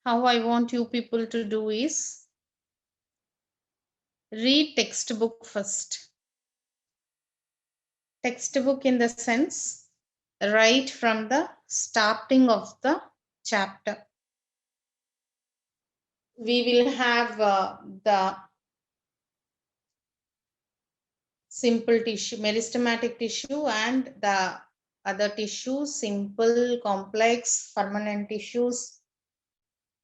how I want you people to do is read textbook first. Textbook in the sense right from the starting of the chapter. We will have the simple tissue, meristematic tissue, and the other tissues, simple, complex, permanent tissues.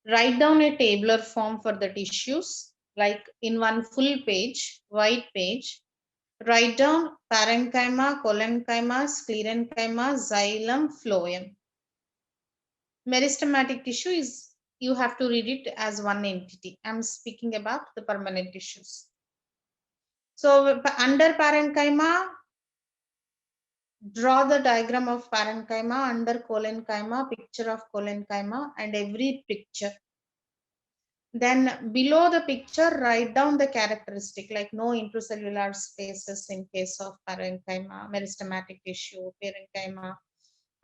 Write down a tabular form for the tissues, like in one full page, white page. Write down parenchyma, collenchyma, sclerenchyma, xylem, phloem. Meristematic tissue is, you have to read it as one entity. I'm speaking about the permanent tissues. So under parenchyma, draw the diagram of parenchyma, under collenchyma, picture of collenchyma, and every picture. Then below the picture, write down the characteristic, like no intracellular spaces in case of parenchyma, meristematic tissue, parenchyma,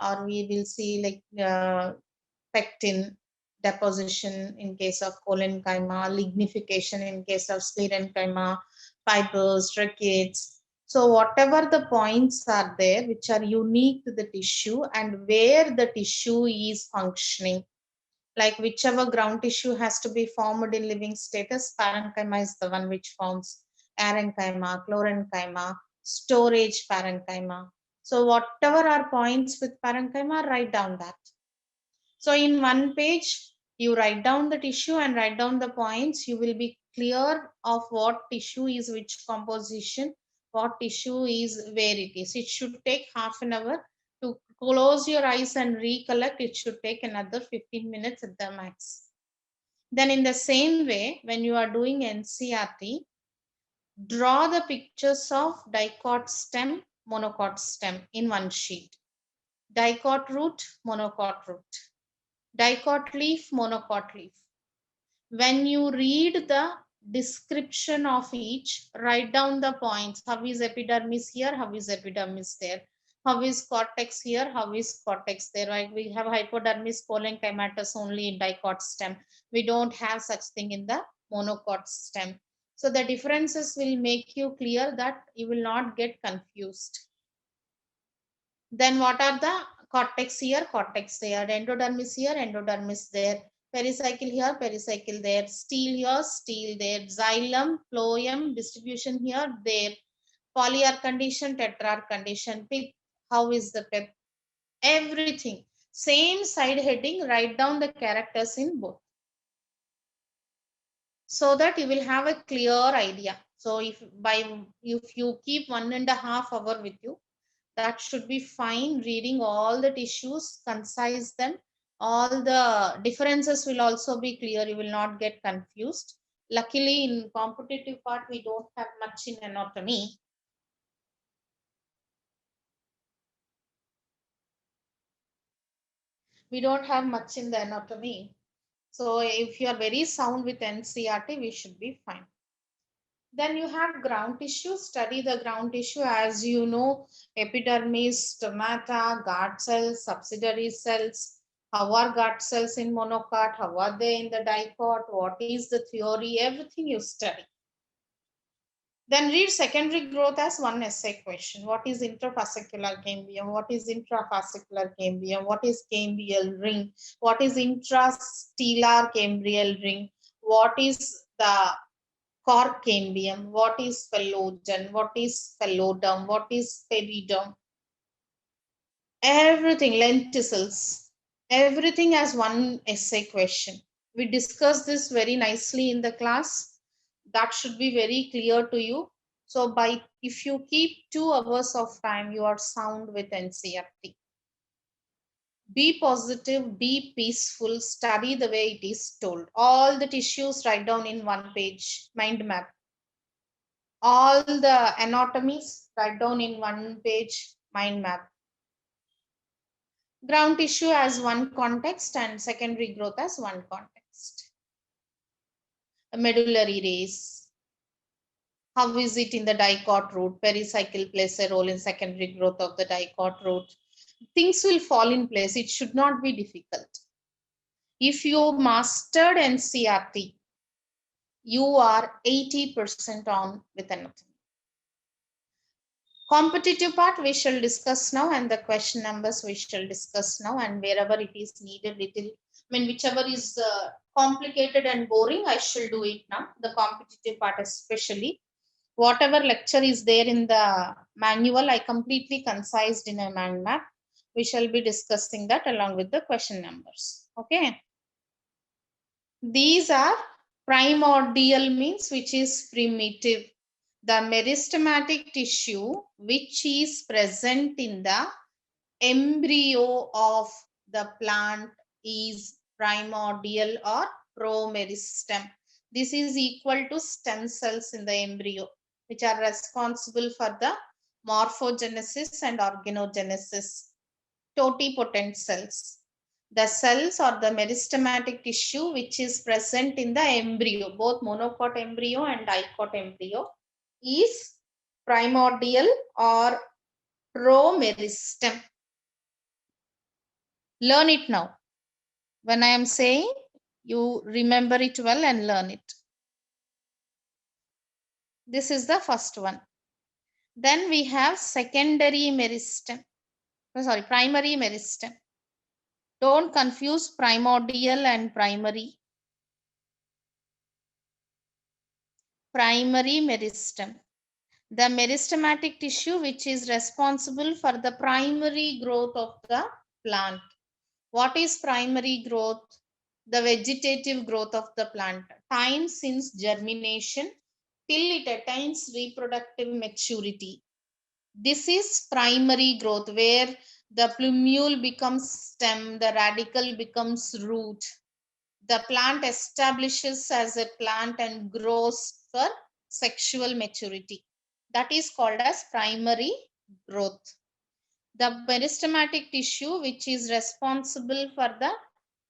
or we will see like pectin deposition in case of collenchyma, lignification in case of sclerenchyma, fibers, tracheids. So whatever the points are there which are unique to the tissue and where the tissue is functioning, like whichever ground tissue has to be formed in living status, parenchyma is the one which forms parenchyma, chlorenchyma, storage parenchyma. So whatever are points with parenchyma, write down that. So in one page, you write down the tissue and write down the points. You will be clear of what tissue is which composition, what tissue is where it is. It should take half an hour. To close your eyes and recollect, it should take another 15 minutes at the max. Then in the same way, when you are doing NCERT, draw the pictures of dicot stem, monocot stem in one sheet. Dicot root, monocot root. Dicot leaf, monocot leaf. When you read the description of each, write down the points. How is epidermis here? How is epidermis there? How is cortex here? How is cortex there? Right? We have hypodermis, collenchymatous only in dicot stem. We don't have such thing in the monocot stem. So the differences will make you clear that you will not get confused. Then what are the cortex here, cortex there, endodermis here, endodermis there, pericycle here, pericycle there, stele here, stele there, xylem, phloem, distribution here, there, polyarch condition, tetrarch condition, pith, how is the pith, everything. Same side heading, write down the characters in both, so that you will have a clear idea. So if you keep 1.5 hours with you, that should be fine. Reading all the tissues, concise them, all the differences will also be clear. You will not get confused. Luckily in competitive part we don't have much in anatomy. We don't have much in the anatomy. So if you are very sound with NCERT, we should be fine. Then you have ground tissue. Study the ground tissue. As you know, epidermis, stomata, guard cells, subsidiary cells. How are guard cells in monocot? How are they in the dicot? What is the theory? Everything you study. Then read secondary growth as one essay question. What is intrafascicular cambium? What is intrafascicular cambium? What is cambial ring? What is intrastellar cambrial ring? What is the cork cambium? What is phallogen? What is phallodum? What is peridome? Everything, lenticels, everything as one essay question. We discussed this very nicely in the class. That should be very clear to you. So if you keep 2 hours of time, you are sound with NCERT. Be positive, be peaceful, study the way it is told. All the tissues write down in one page, mind map. All the anatomies write down in one page, mind map. Ground tissue as one context and secondary growth as one context. A medullary rays. How is it in the dicot root? Pericycle plays a role in secondary growth of the dicot root. Things will fall in place. It should not be difficult. If you mastered NCERT, you are 80% on with anatomy. Competitive part we shall discuss now, and the question numbers we shall discuss now, and wherever it is needed, whichever is complicated and boring, I shall do it now. The competitive part especially. Whatever lecture is there in the manual, I completely concised in a mind map. We shall be discussing that along with the question numbers. Okay. These are primordial, means which is primitive. The meristematic tissue which is present in the embryo of the plant is primordial or promeristem. This is equal to stem cells in the embryo, which are responsible for the morphogenesis and organogenesis. Totipotent cells. The cells or the meristematic tissue which is present in the embryo, both monocot embryo and dicot embryo, is primordial or promeristem. Learn it now. When I am saying, you remember it well and learn it. This is the first one. Then we have secondary meristem. Sorry, primary meristem. Don't confuse primordial and primary. Primary meristem. The meristematic tissue which is responsible for the primary growth of the plant. What is primary growth? The vegetative growth of the plant. Time since germination till it attains reproductive maturity. This is primary growth, where the plumule becomes stem, the radical becomes root. The plant establishes as a plant and grows for sexual maturity. That is called as primary growth. The meristematic tissue which is responsible for the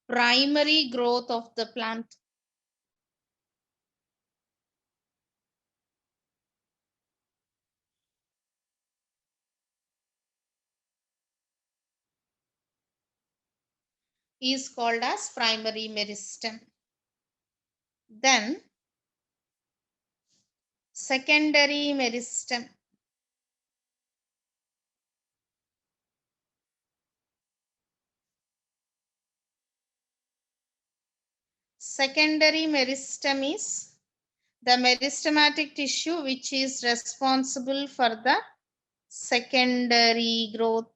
primary growth of the plant is called as primary meristem. Then secondary meristem. Secondary meristem is the meristematic tissue which is responsible for the secondary growth.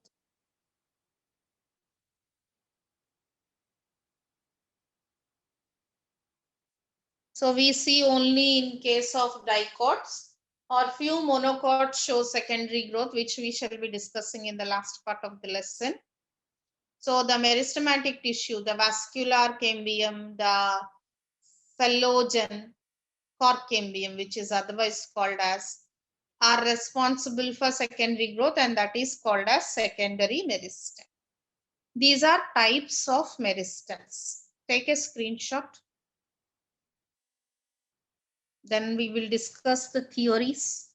So we see only in case of dicots, or few monocots show secondary growth, which we shall be discussing in the last part of the lesson. So the meristematic tissue, the vascular cambium, the phallogen, cork cambium, which is otherwise called as, are responsible for secondary growth, and that is called as secondary meristem. These are types of meristems. Take a screenshot. Then we will discuss the theories.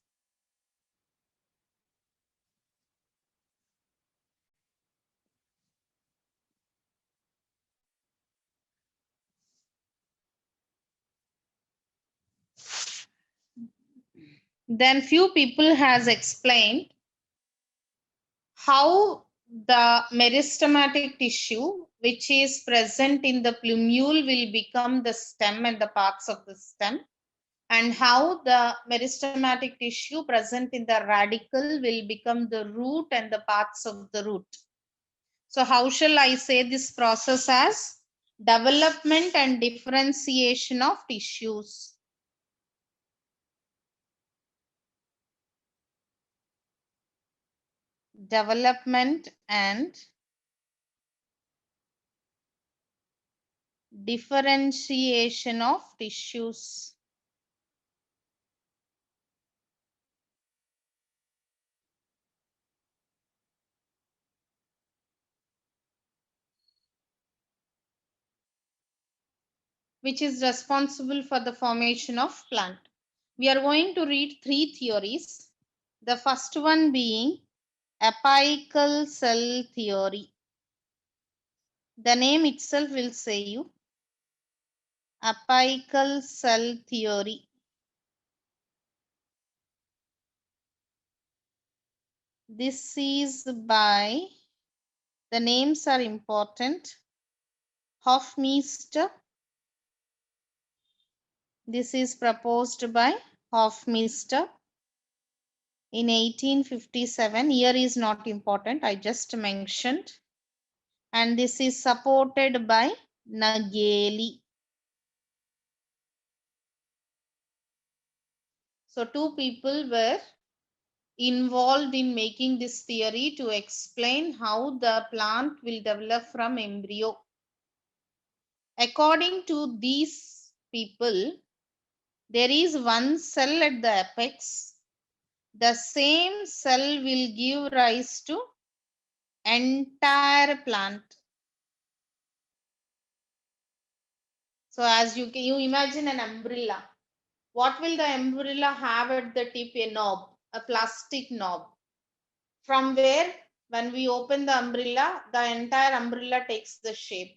Then few people has explained how the meristematic tissue which is present in the plumule will become the stem and the parts of the stem, and how the meristematic tissue present in the radicle will become the root and the parts of the root. So how shall I say this process as? Development and differentiation of tissues. Development and differentiation of tissues. Which is responsible for the formation of plant. We are going to read three theories. The first one being apical cell theory. The name itself will say you. Apical cell theory. This is by, the names are important, Hofmeister. This is proposed by Hofmeister in 1857. Year is not important, I just mentioned. And this is supported by Nageli. So two people were involved in making this theory to explain how the plant will develop from embryo. According to these people, there is one cell at the apex. The same cell will give rise to entire plant. So as you imagine an umbrella. What will the umbrella have at the tip? A knob, a plastic knob. From where, when we open the umbrella, the entire umbrella takes the shape.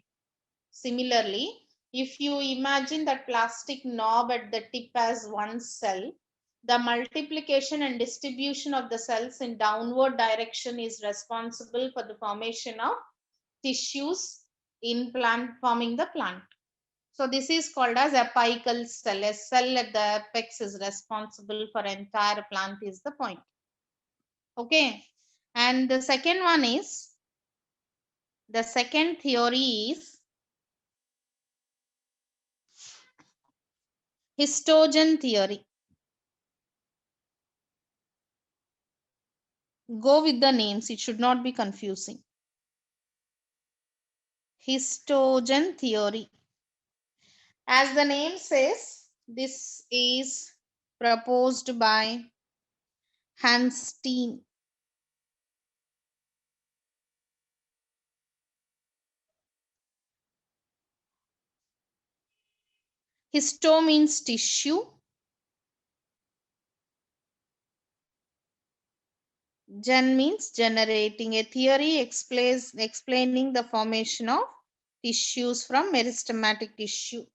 Similarly, if you imagine that plastic knob at the tip as one cell, the multiplication and distribution of the cells in downward direction is responsible for the formation of tissues in plant, forming the plant. So this is called as apical cell. A cell at the apex is responsible for entire plant is the point. Okay. And the second one is, the second theory is histogen theory. Go with the names, it should not be confusing. Histogen theory. As the name says, this is proposed by Hanstein. Histo means tissue. Gen means generating. A theory explaining the formation of tissues from meristematic tissue.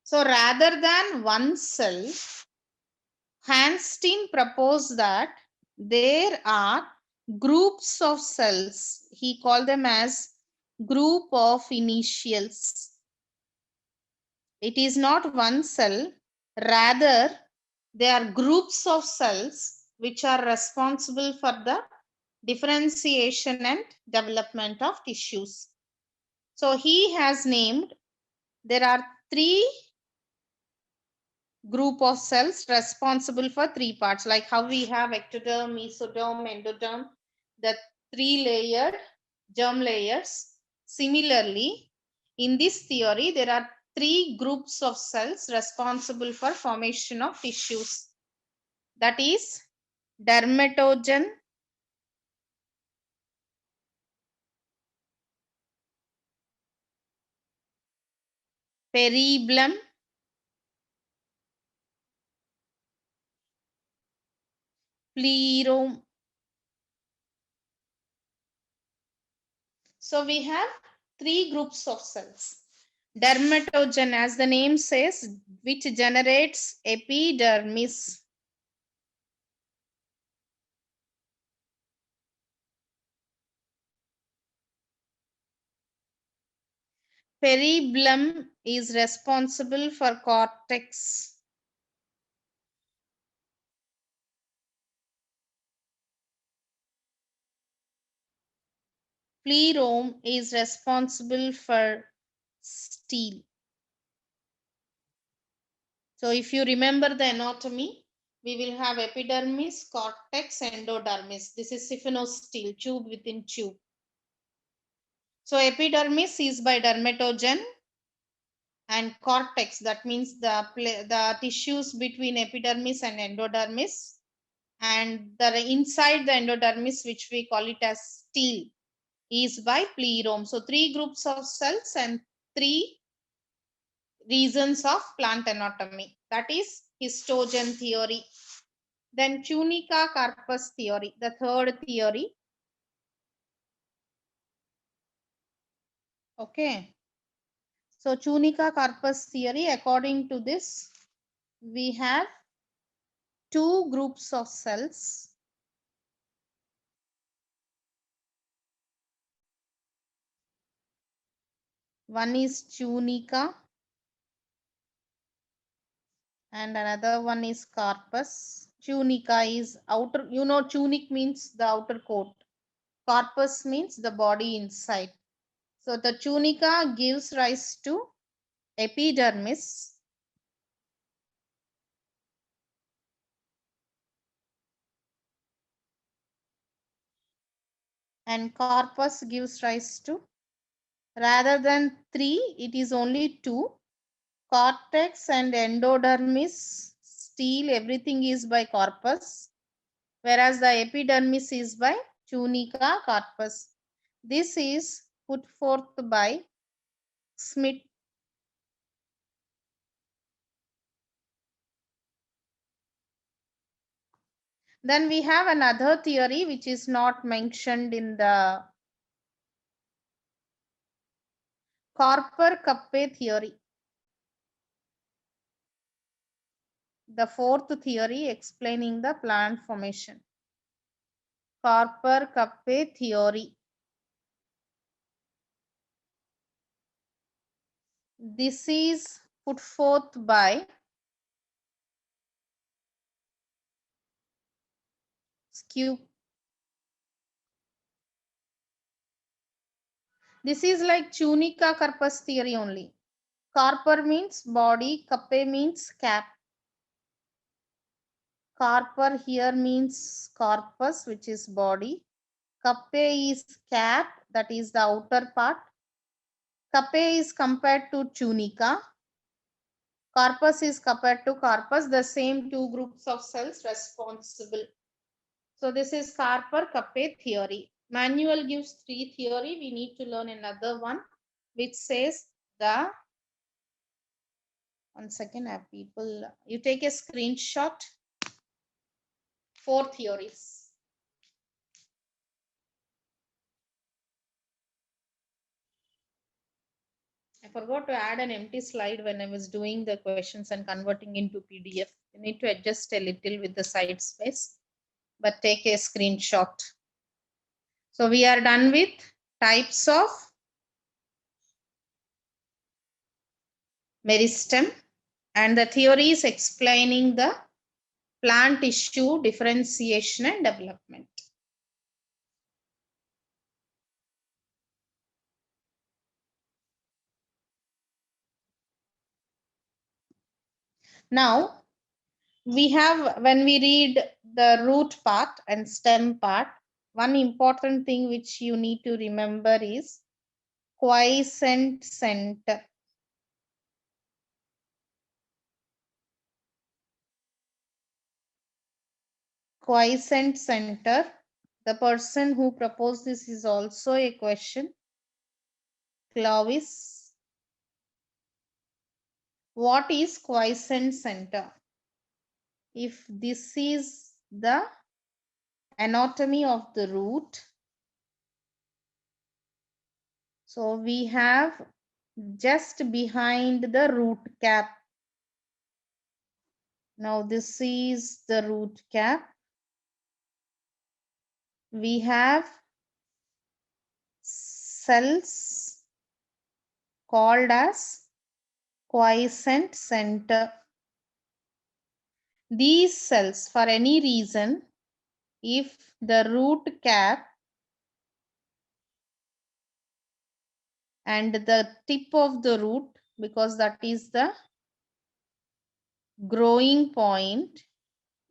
So rather than one cell, Hanstein proposed that there are groups of cells. He called them as group of initials. It is not one cell, rather they are groups of cells which are responsible for the differentiation and development of tissues. So he has named, there are three group of cells responsible for three parts, like how we have ectoderm, mesoderm, endoderm, the three layered germ layers. Similarly, in this theory, there are three groups of cells responsible for formation of tissues. That is dermatogen, peribelum, plerome. So we have three groups of cells. Dermatogen, as the name says, which generates epidermis. Peribelum is responsible for cortex. Plerome is responsible for stele. So if you remember the anatomy, we will have epidermis, cortex, endodermis. This is stele, tube within tube. So epidermis is by dermatogen, and cortex, that means the tissues between epidermis and endodermis, and the inside the endodermis, which we call it as stele, is by plerome. So three groups of cells and three reasons of plant anatomy. That is histogen theory. Then tunica carpus theory, the third theory. Okay. So tunica carpus theory, according to this, we have two groups of cells. One is tunica and another one is carpus. Tunica is outer, tunic means the outer coat. Corpus means the body inside. So the tunica gives rise to epidermis. And corpus gives rise to, rather than 3, it is only 2. Cortex and endodermis, steel, everything is by corpus, whereas the epidermis is by tunica carpus. This is put forth by Smith. Then we have another theory which is not mentioned in the Corper-Kappe theory. The fourth theory explaining the plant formation. Corper-Kappe theory. This is put forth by Skew. This is like tunica carpus theory only. Corper means body, Kappe means cap. Corper here means corpus, which is body. Kappe is cap, that is the outer part. Kappe is compared to tunica. Corpus is compared to corpus, the same two groups of cells responsible. So this is Corper-Kappe theory. Manual gives 3 theory. We need to learn another one, which says the, one second, people, you take a screenshot. 4 theories. I forgot to add an empty slide when I was doing the questions and converting into PDF. You need to adjust a little with the side space, but take a screenshot. So we are done with types of meristem and the theories explaining the plant tissue differentiation and development. Now, we have, when we read the root part and stem part, one important thing which you need to remember is quiescent center. Quiescent center. The person who proposed this is also a question. Clovis. What is quiescent center? If this is the anatomy of the root, so we have just behind the root cap. Now this is the root cap. We have cells called as quiescent center. These cells, for any reason, if the root cap and the tip of the root, because that is the growing point,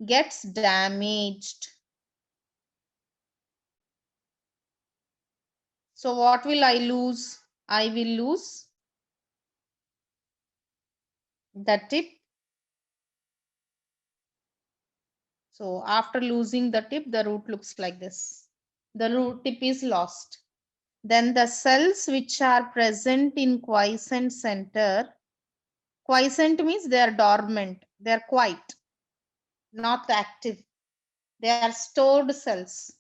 gets damaged. So what will I lose? I will lose the tip. So after losing the tip, the root looks like this. The root tip is lost. Then the cells which are present in quiescent center, quiescent means they are dormant, they are quiet, not active. They are stored cells.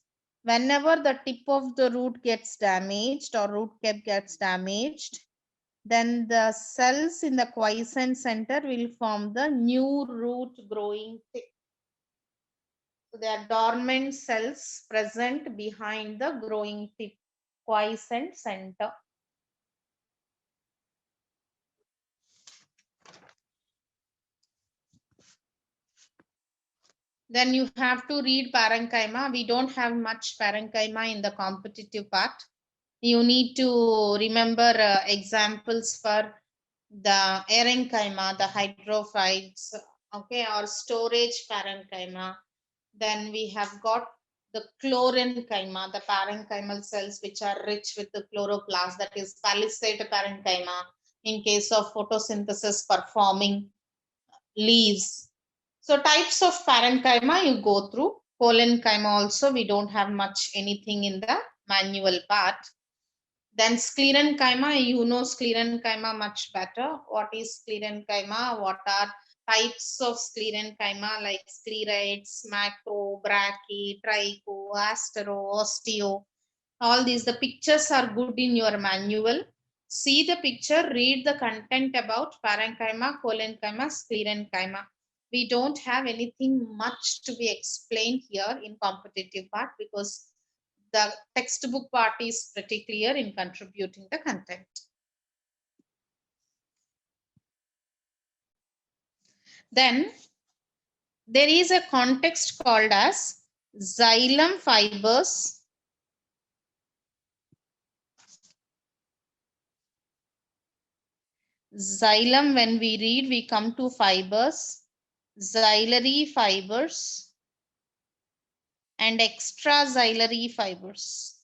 Whenever the tip of the root gets damaged or root cap gets damaged, then the cells in the quiescent center will form the new root growing tip. So they are dormant cells present behind the growing tip, quiescent center. Then you have to read parenchyma. We don't have much parenchyma in the competitive part. You need to remember examples for the erenchyma, the hydrophytes, okay, or storage parenchyma. Then we have got the chlorenchyma, the parenchymal cells which are rich with the chloroplast, that is palisade parenchyma in case of photosynthesis performing leaves. So types of parenchyma you go through. Collenchyma also we don't have much anything in the manual part. Then sclerenchyma, you know sclerenchyma much better. What is sclerenchyma? What are types of sclerenchyma like sclerites, macro, brachy, tricho, astero, osteo? All these, the pictures are good in your manual. See the picture, read the content about parenchyma, collenchyma, sclerenchyma. We don't have anything much to be explained here in competitive part because the textbook part is pretty clear in contributing the content. Then there is a context called as xylem fibers. Xylem, when we read, we come to fibers, xylary fibers, and extraxylary fibers.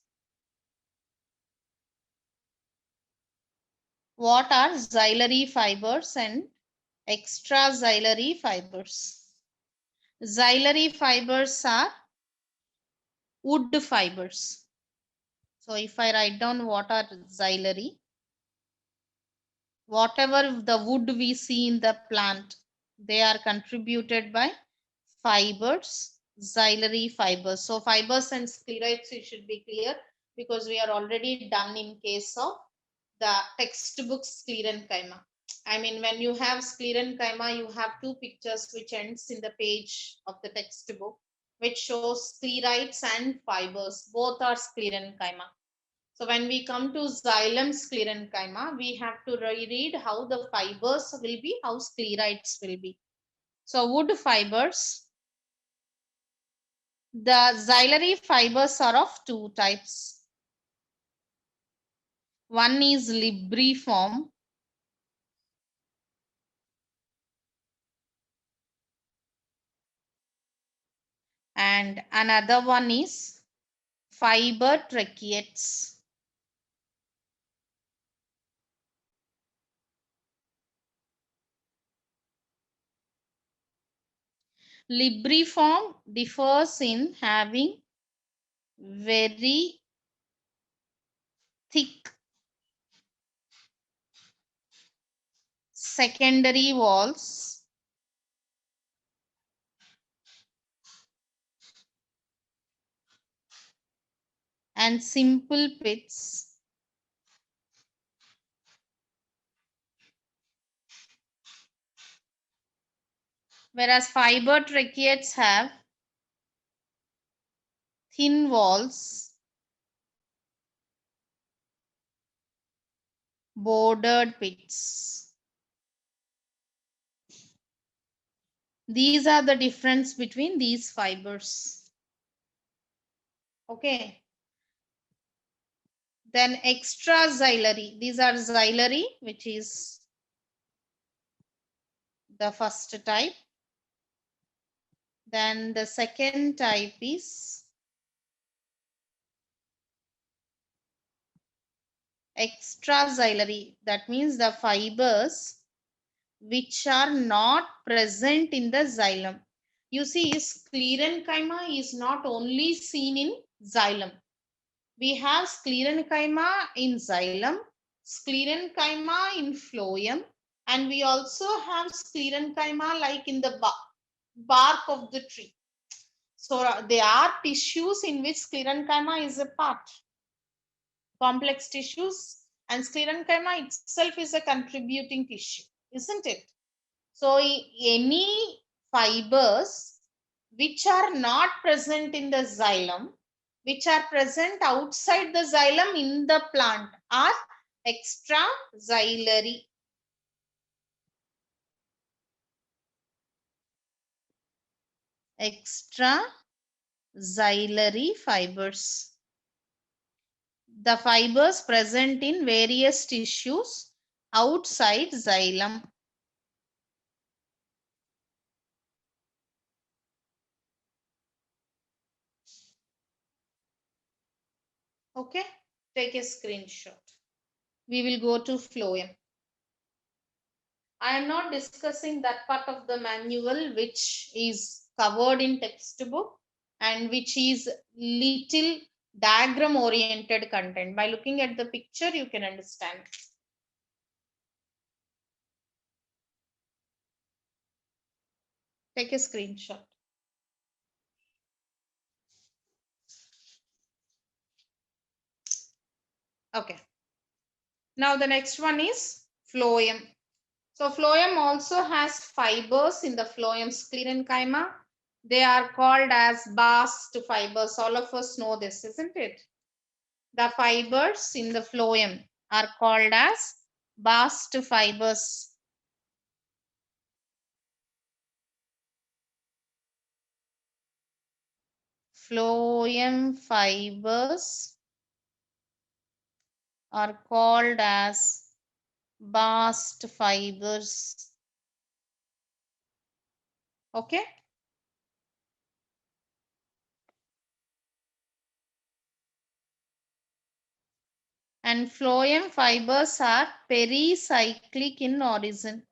What are xylary fibers and extraxylary fibers? Xylary fibers are wood fibers. So if I write down what are xylary, whatever the wood we see in the plant, they are contributed by fibers, xylary fibers. So fibers and sclerites, you should be clear because we are already done in case of the textbook sclerenchyma. I mean, when you have sclerenchyma, you have two pictures which ends in the page of the textbook, which shows sclerites and fibers. Both are sclerenchyma. So when we come to xylem sclerenchyma, we have to reread how the fibers will be, how sclerites will be. So wood fibers, the xylary fibers are of two types. One is libriform and another one is fiber tracheids. Libriform differs in having very thick secondary walls and simple pits, whereas fiber tracheids have thin walls, bordered pits. These are the difference between these fibers. Okay. Then extraxylary. These are xylary, which is the first type. Then the second type is extraxylary. That means the fibers which are not present in the xylem. You see, sclerenchyma is not only seen in xylem. We have sclerenchyma in xylem, sclerenchyma in phloem, and we also have sclerenchyma like in the bark of the tree. So there are tissues in which sclerenchyma is a part, complex tissues, and sclerenchyma itself is a contributing tissue, isn't it? So any fibers which are not present in the xylem, which are present outside the xylem in the plant, are extraxylary. Extraxylary fibers. The fibers present in various tissues outside xylem. Okay, take a screenshot. We will go to phloem. I am not discussing that part of the manual which is covered in textbook and which is little diagram oriented content. By looking at the picture, you can understand. Take a screenshot. Okay. Now the next one is phloem. So phloem also has fibers in the phloem sclerenchyma. They are called as bast fibers. All of us know this, isn't it? The fibers in the phloem are called as bast fibers. Phloem fibers are called as bast fibers. Okay. And phloem fibers are pericyclic in origin.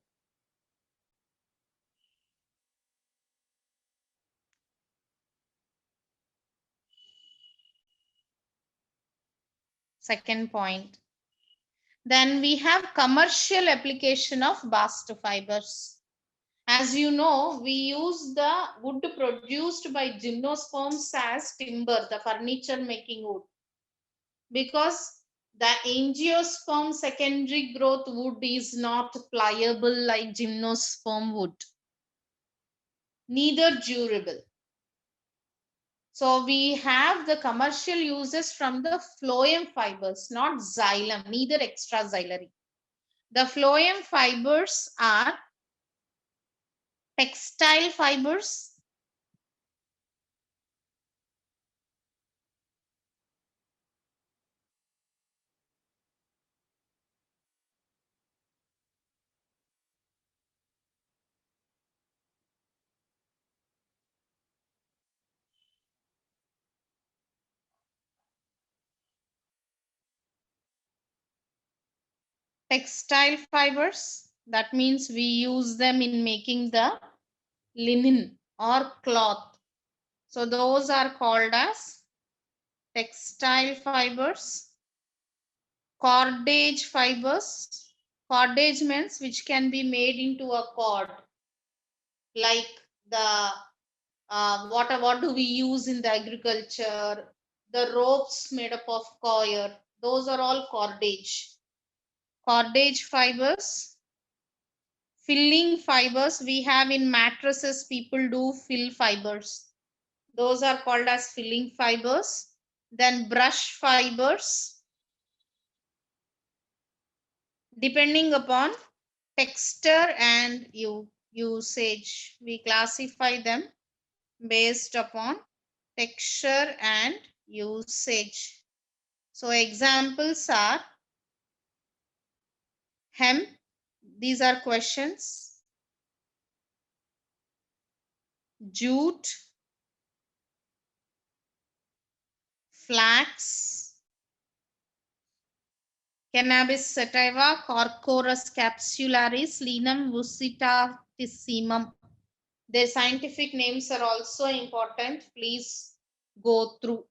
Second point. Then we have commercial application of bast fibers. As you know, we use the wood produced by gymnosperms as timber, the furniture making wood, because the angiosperm secondary growth wood is not pliable like gymnosperm wood, neither durable. So we have the commercial uses from the phloem fibers, not xylem, neither extraxylary. The phloem fibers are textile fibers, textile fibers. That means we use them in making the linen or cloth. So those are called as textile fibers. Cordage fibers. Cordage means which can be made into a cord, like the what do we use in the agriculture? The ropes made up of coir. Those are all cordage. Cordage fibers. Filling fibers we have in mattresses, people do fill fibers. Those are called as filling fibers. Then brush fibers. Depending upon texture and usage, we classify them based upon texture and usage. So examples are hemp. These are questions. Jute, flax, Cannabis sativa, Corchorus capsularis, Linum visitatissimum. Their scientific names are also important. Please go through.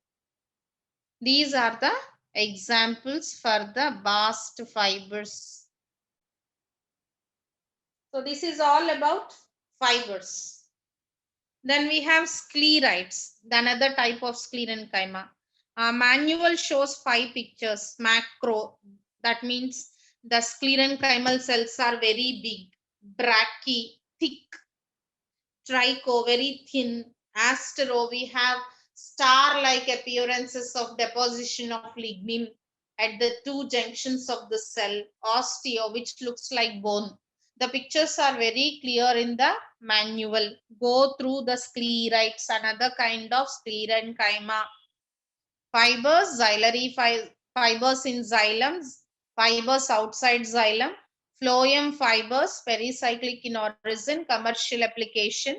These are the examples for the bast fibers. So this is all about fibers. Then we have sclerites, the another type of sclerenchyma. Manual shows 5 pictures. Macro, that means the sclerenchymal cells are very big, brachy, thick. Tricho, very thin. Astero, we have star-like appearances of deposition of lignin at the 2 junctions of the cell. Osteo, which looks like bone. The pictures are very clear in the manual. Go through the sclerites, another kind of sclerenchyma. Fibers, xylary fibers in xylems, fibers outside xylem, phloem fibers, pericyclic in origin, commercial application.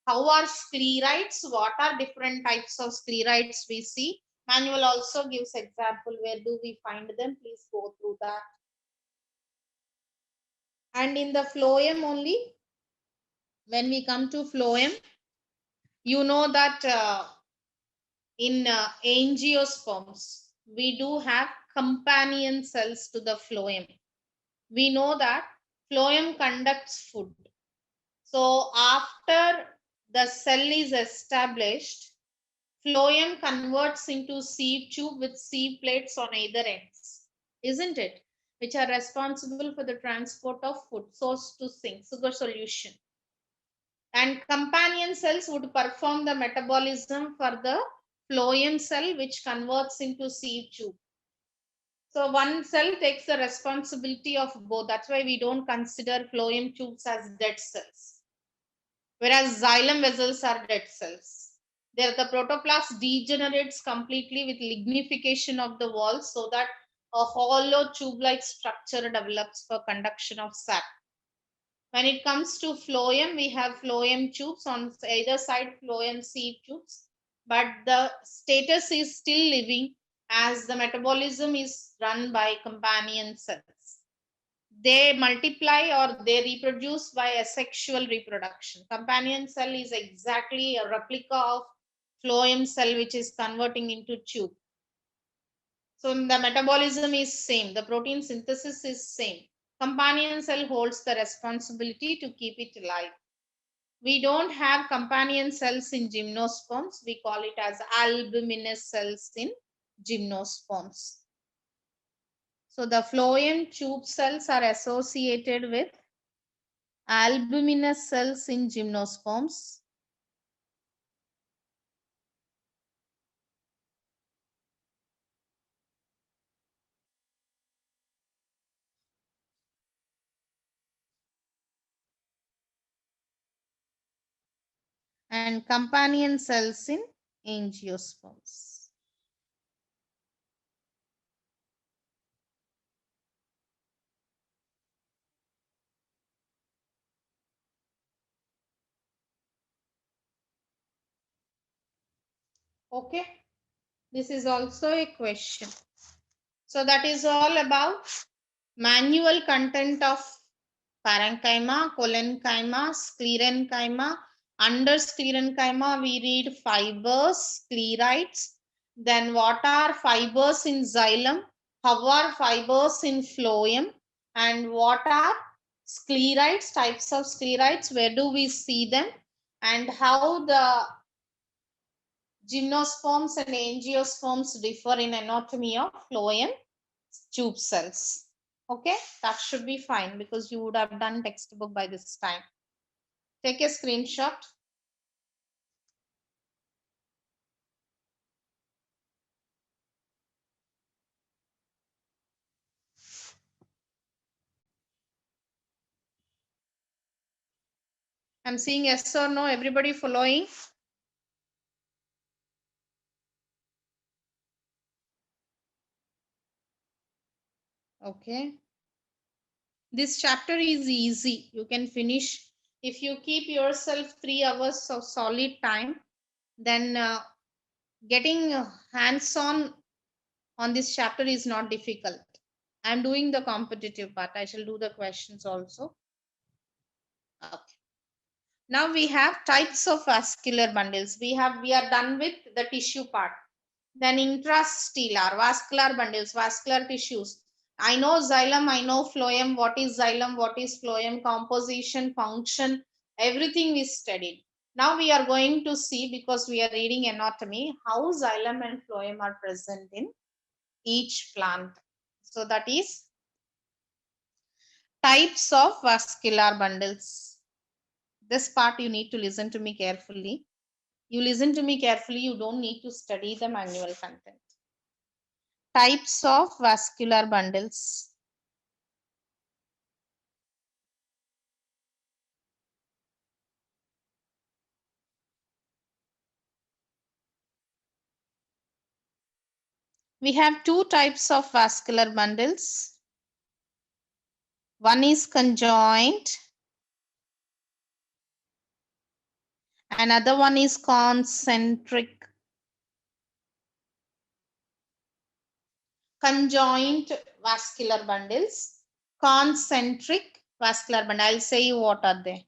How are sclerites? What are different types of sclerites we see? Manual also gives example. Where do we find them? Please go through that. And in the phloem only, when we come to phloem, you know that in angiosperms, we do have companion cells to the phloem. We know that phloem conducts food. So after the cell is established, phloem converts into sieve tube with sieve plates on either ends, isn't it? Which are responsible for the transport of food, source to sink, sugar solution. And companion cells would perform the metabolism for the phloem cell, which converts into sieve tube. So one cell takes the responsibility of both. That's why we don't consider phloem tubes as dead cells. Whereas xylem vessels are dead cells. There the protoplast degenerates completely with lignification of the walls so that a hollow tube-like structure develops for conduction of sap. When it comes to phloem, we have phloem tubes on either side, phloem sieve tubes, but the status is still living as the metabolism is run by companion cells. They multiply or they reproduce by asexual reproduction. Companion cell is exactly a replica of phloem cell, which is converting into tube. So the metabolism is same, the protein synthesis is same. Companion cell holds the responsibility to keep it alive. We don't have companion cells in gymnosperms. We call it as albuminous cells in gymnosperms. So the phloem tube cells are associated with albuminous cells in gymnosperms. And companion cells in angiosperms. Okay, this is also a question. So that is all about manual content of parenchyma, collenchyma, sclerenchyma. Under sclerenchyma, we read fibers, sclerites. Then what are fibers in xylem? How are fibers in phloem? And what are sclerites, types of sclerites? Where do we see them? And how the gymnosperms and angiosperms differ in anatomy of phloem tube cells. Okay, that should be fine because you would have done textbook by this time. Take a screenshot. I'm seeing yes or no. Everybody following? Okay. This chapter is easy. You can finish. If you keep yourself 3 hours of solid time, then getting hands-on on this chapter is not difficult. I'm doing the competitive part. I shall do the questions also. Okay. Now we have types of vascular bundles. We are done with the tissue part. Then intrastellar, vascular bundles, vascular tissues. I know xylem, I know phloem. What is xylem? What is phloem? Composition, function, everything is studied. Now we are going to see, because we are reading anatomy, how xylem and phloem are present in each plant. So that is types of vascular bundles. This part you need to listen to me carefully. You listen to me carefully, you don't need to study the manual content. Types of vascular bundles. We have two types of vascular bundles. One is conjoint, another one is concentric. Conjoint vascular bundles, concentric vascular bundle. I'll say you what are they.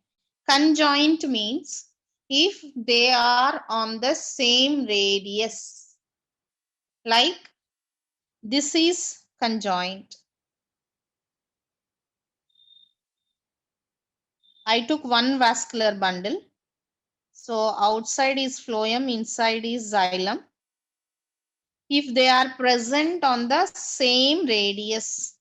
Conjoint means if they are on the same radius, like this is conjoint. I took one vascular bundle. So outside is phloem, inside is xylem. If they are present on the same radius,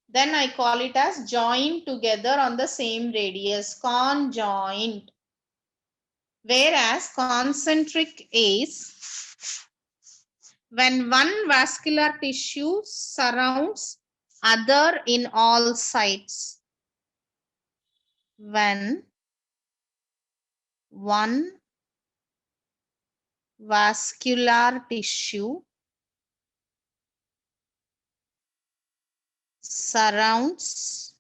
then I call it as joined together on the same radius, conjoint. Whereas concentric is when one vascular tissue surrounds other in all sides. When one vascular tissue surrounds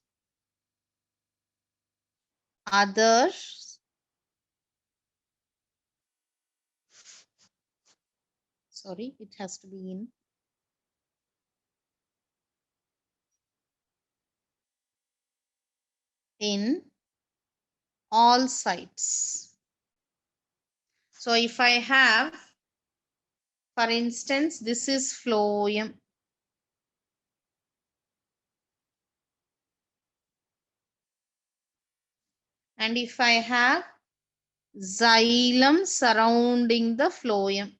others sorry, it has to be in all sides. So if I have, for instance, this is phloem. And if I have xylem surrounding the phloem.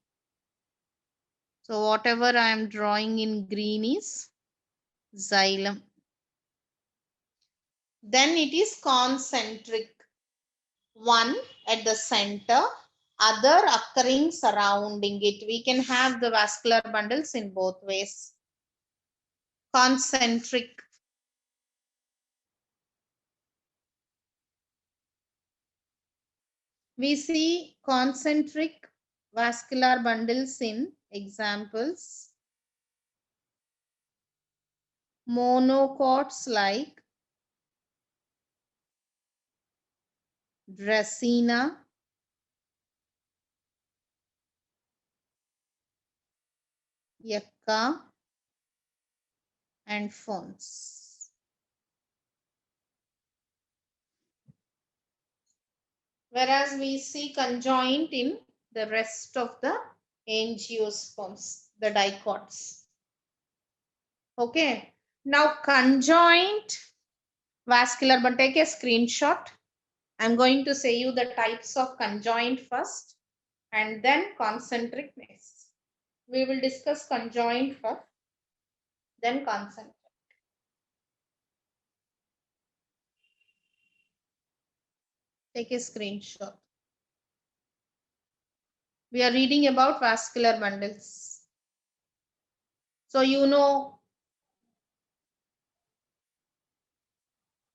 So whatever I am drawing in green is xylem. Then it is concentric. One at the center, other occurring surrounding it. We can have the vascular bundles in both ways. Concentric. We see concentric vascular bundles in examples. Monocots like Dracaena, Yucca, and Fons. Whereas we see conjoint in the rest of the angiosperms, the dicots. Okay. Now conjoint vascular, but take a screenshot. I'm going to say you the types of conjoint first and then concentric next. We will discuss conjoint first, then concentric. Take a screenshot. We are reading about vascular bundles. So you know,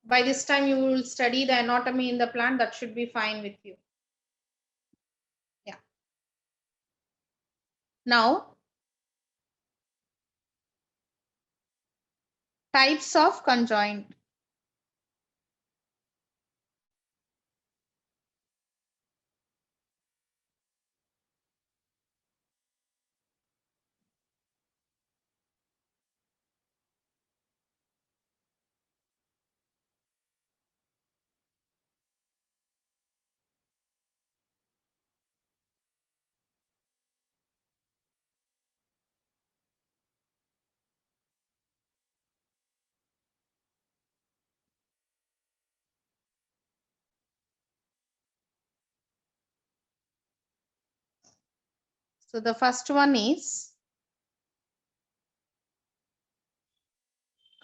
by this time you will study the anatomy in the plant. That should be fine with you. Yeah. Now, types of conjoint. So the first one is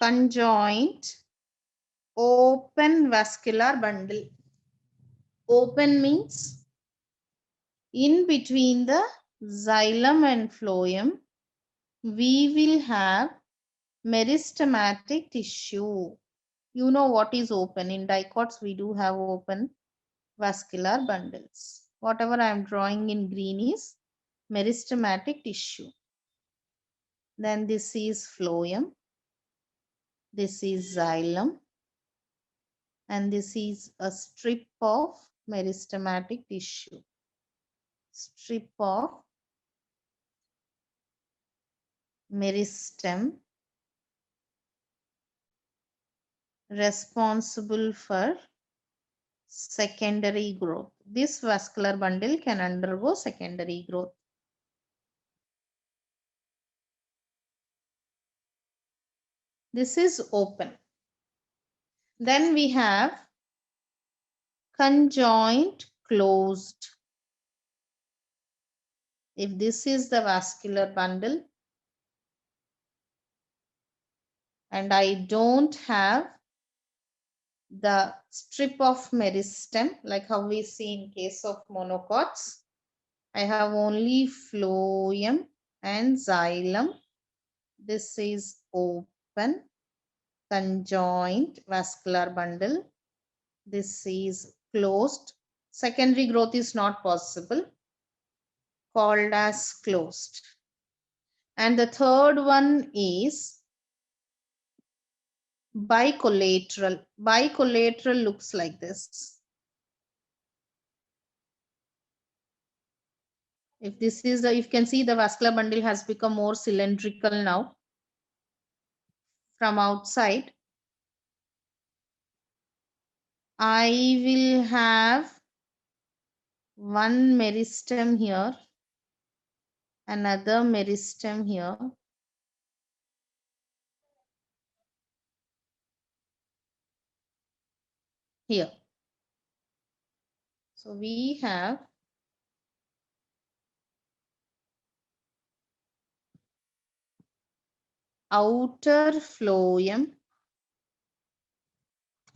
conjoint open vascular bundle. Open means in between the xylem and phloem, we will have meristematic tissue. You know what is open. In dicots, we do have open vascular bundles. Whatever I am drawing in green is meristematic tissue. Then this is phloem. This is xylem. And this is a strip of meristematic tissue. Strip of meristem responsible for secondary growth. This vascular bundle can undergo secondary growth. This is open. Then we have conjoint closed. If this is the vascular bundle and I don't have the strip of meristem like how we see in case of monocots, I have only phloem and xylem. This is open conjoint vascular bundle. This is closed. Secondary growth is not possible, called as closed. And the third one is bicollateral. Bicollateral looks like this. If this is the, you can see the vascular bundle has become more cylindrical now from outside. I will have one meristem here, another meristem here. Here. So we have outer phloem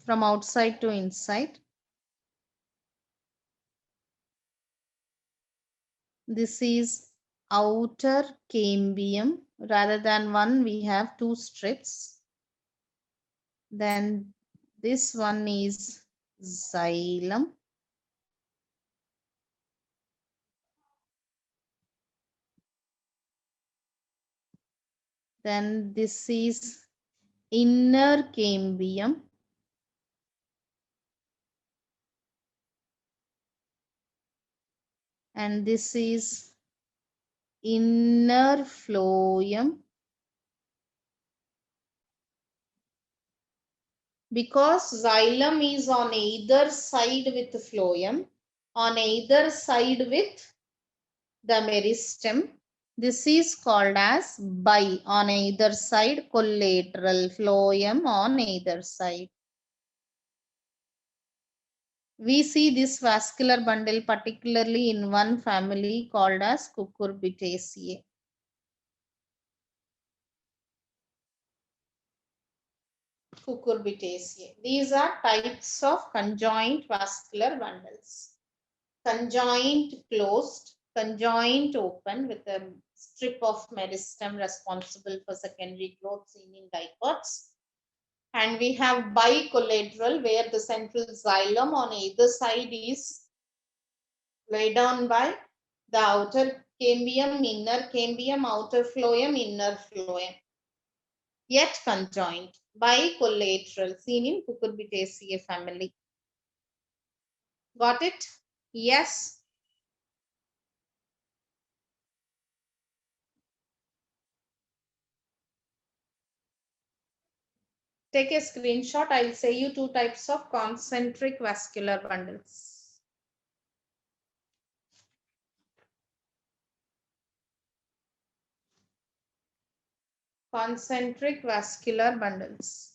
from outside to inside. This is outer cambium. Rather than one, we have two strips. Then this one is xylem. Then this is inner cambium. And this is inner phloem. Because xylem is on either side with the phloem, on either side with the meristem, this is called as bi on either side, collateral phloem on either side. We see this vascular bundle particularly in one family called as Cucurbitaceae. Cucurbitaceae. These are types of conjoint vascular bundles. Conjoint closed, conjoint open with a strip of meristem responsible for secondary growth seen in dicots. And we have bicollateral where the central xylem on either side is laid down by the outer cambium, inner cambium, outer phloem, inner phloem. Yet conjoint, bicollateral, seen in Cucurbitaceae family. Got it? Yes. Take a screenshot. I'll say you two types of concentric vascular bundles. Concentric vascular bundles.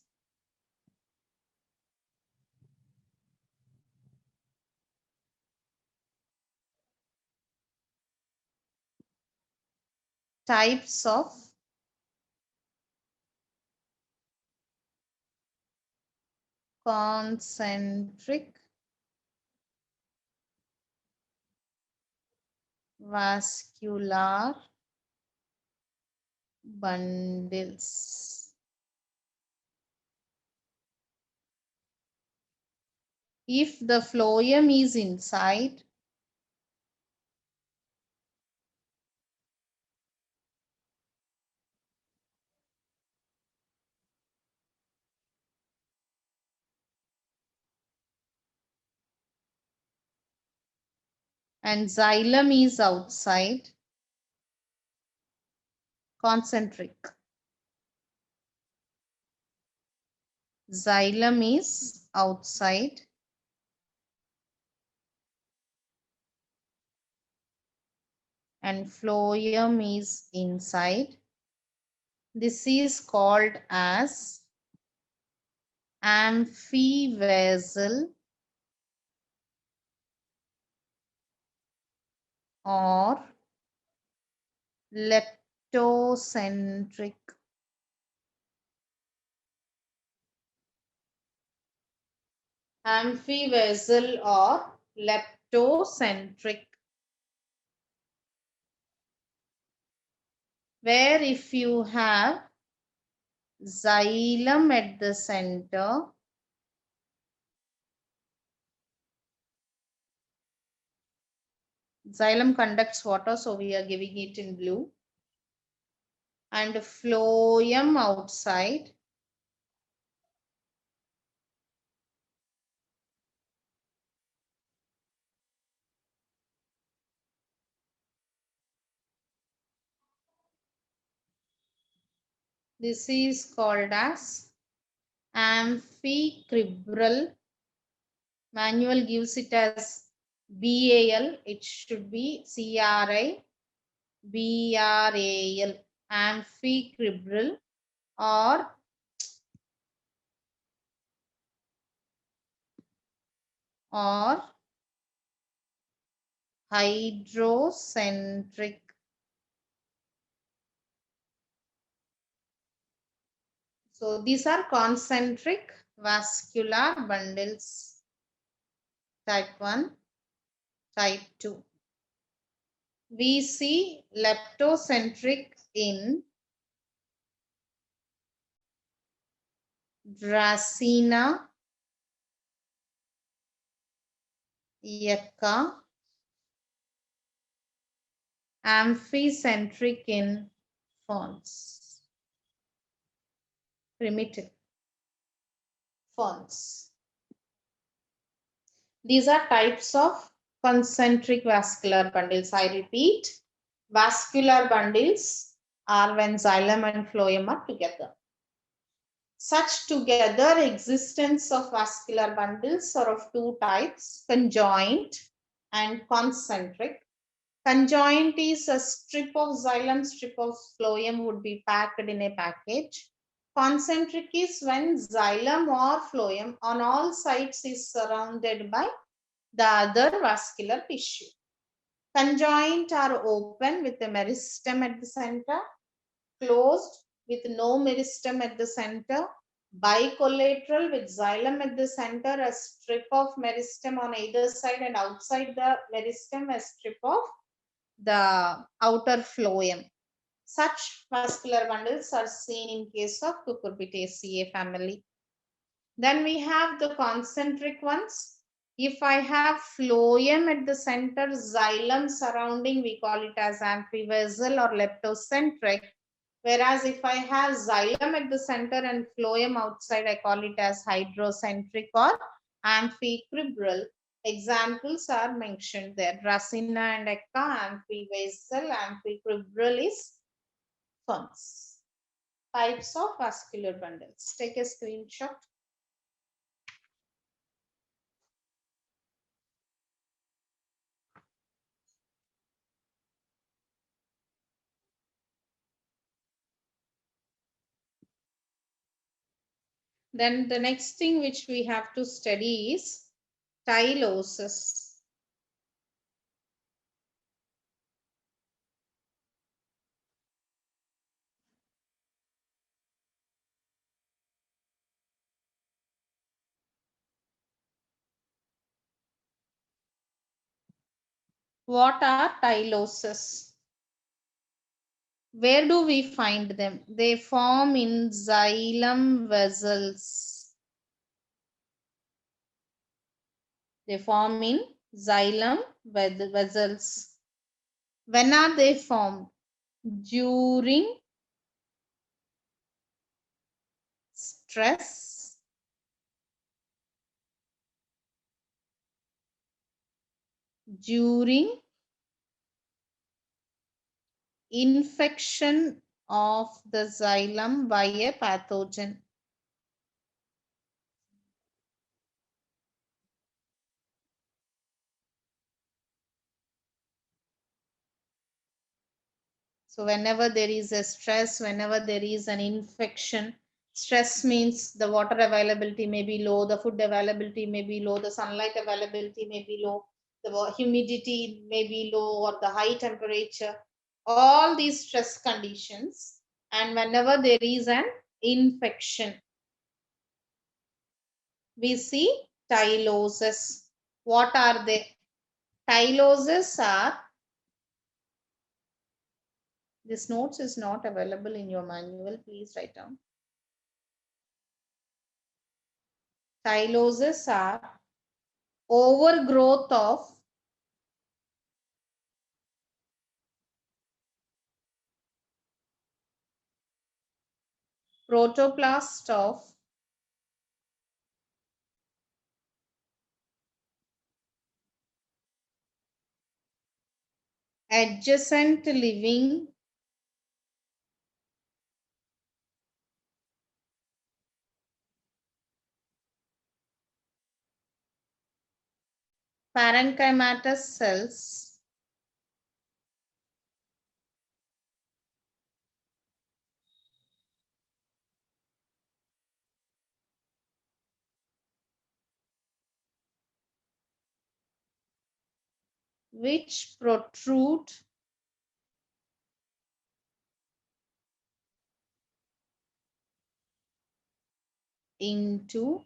types of concentric vascular bundles. If the phloem is inside, and xylem is outside, concentric. Xylem is outside and phloem is inside. This is called as amphivasal or leptocentric. Amphivasal or leptocentric. Where if you have xylem at the center, xylem conducts water, so we are giving it in blue, and phloem outside, this is called as amphicribral. Manual gives it as BAL, it should be CRIBRAL, amphicribral or hydrocentric. So these are concentric vascular bundles, type 1, type 2. We see leptocentric in Dracaena, Yucca, amphicentric in ferns, primitive ferns. These are types of concentric vascular bundles. I repeat, vascular bundles are when xylem and phloem are together. Such together existence of vascular bundles are of two types, conjoint and concentric. Conjoint is a strip of xylem, strip of phloem would be packed in a package. Concentric is when xylem or phloem on all sides is surrounded by the other vascular tissue. Conjoint are open with a meristem at the center, closed with no meristem at the center, bicollateral with xylem at the center, a strip of meristem on either side, and outside the meristem a strip of the outer phloem. Such vascular bundles are seen in case of Cucurbitaceae family. Then we have the concentric ones. If I have phloem at the center, xylem surrounding, we call it as amphivasal or leptocentric. Whereas if I have xylem at the center and phloem outside, I call it as hydrocentric or amphicribral. Examples are mentioned there. Dracaena and Ecca, amphivasal, amphicribral is ferns. Types of vascular bundles. Take a screenshot. Then the next thing which we have to study is tylosis. What are tyloses? Where do we find them? They form in xylem vessels. They form in xylem vessels. When are they formed? During stress, during infection of the xylem by a pathogen. So whenever there is a stress, whenever there is an infection, stress means the water availability may be low, the food availability may be low, the sunlight availability may be low, the humidity may be low, or the high temperature, all these stress conditions. And whenever there is an infection, we see tyloses. What are they? Tyloses are, this notes is not available in your manual, please write down. Tyloses are overgrowth of protoplast of adjacent living parenchymatous cells which protrude into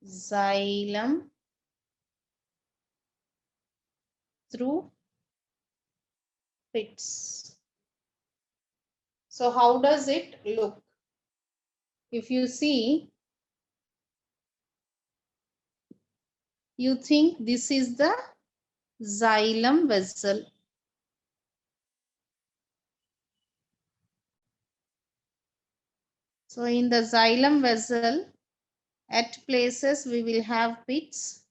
xylem through pits. So how does it look? If you see, you think this is the xylem vessel. So in the xylem vessel, at places we will have pits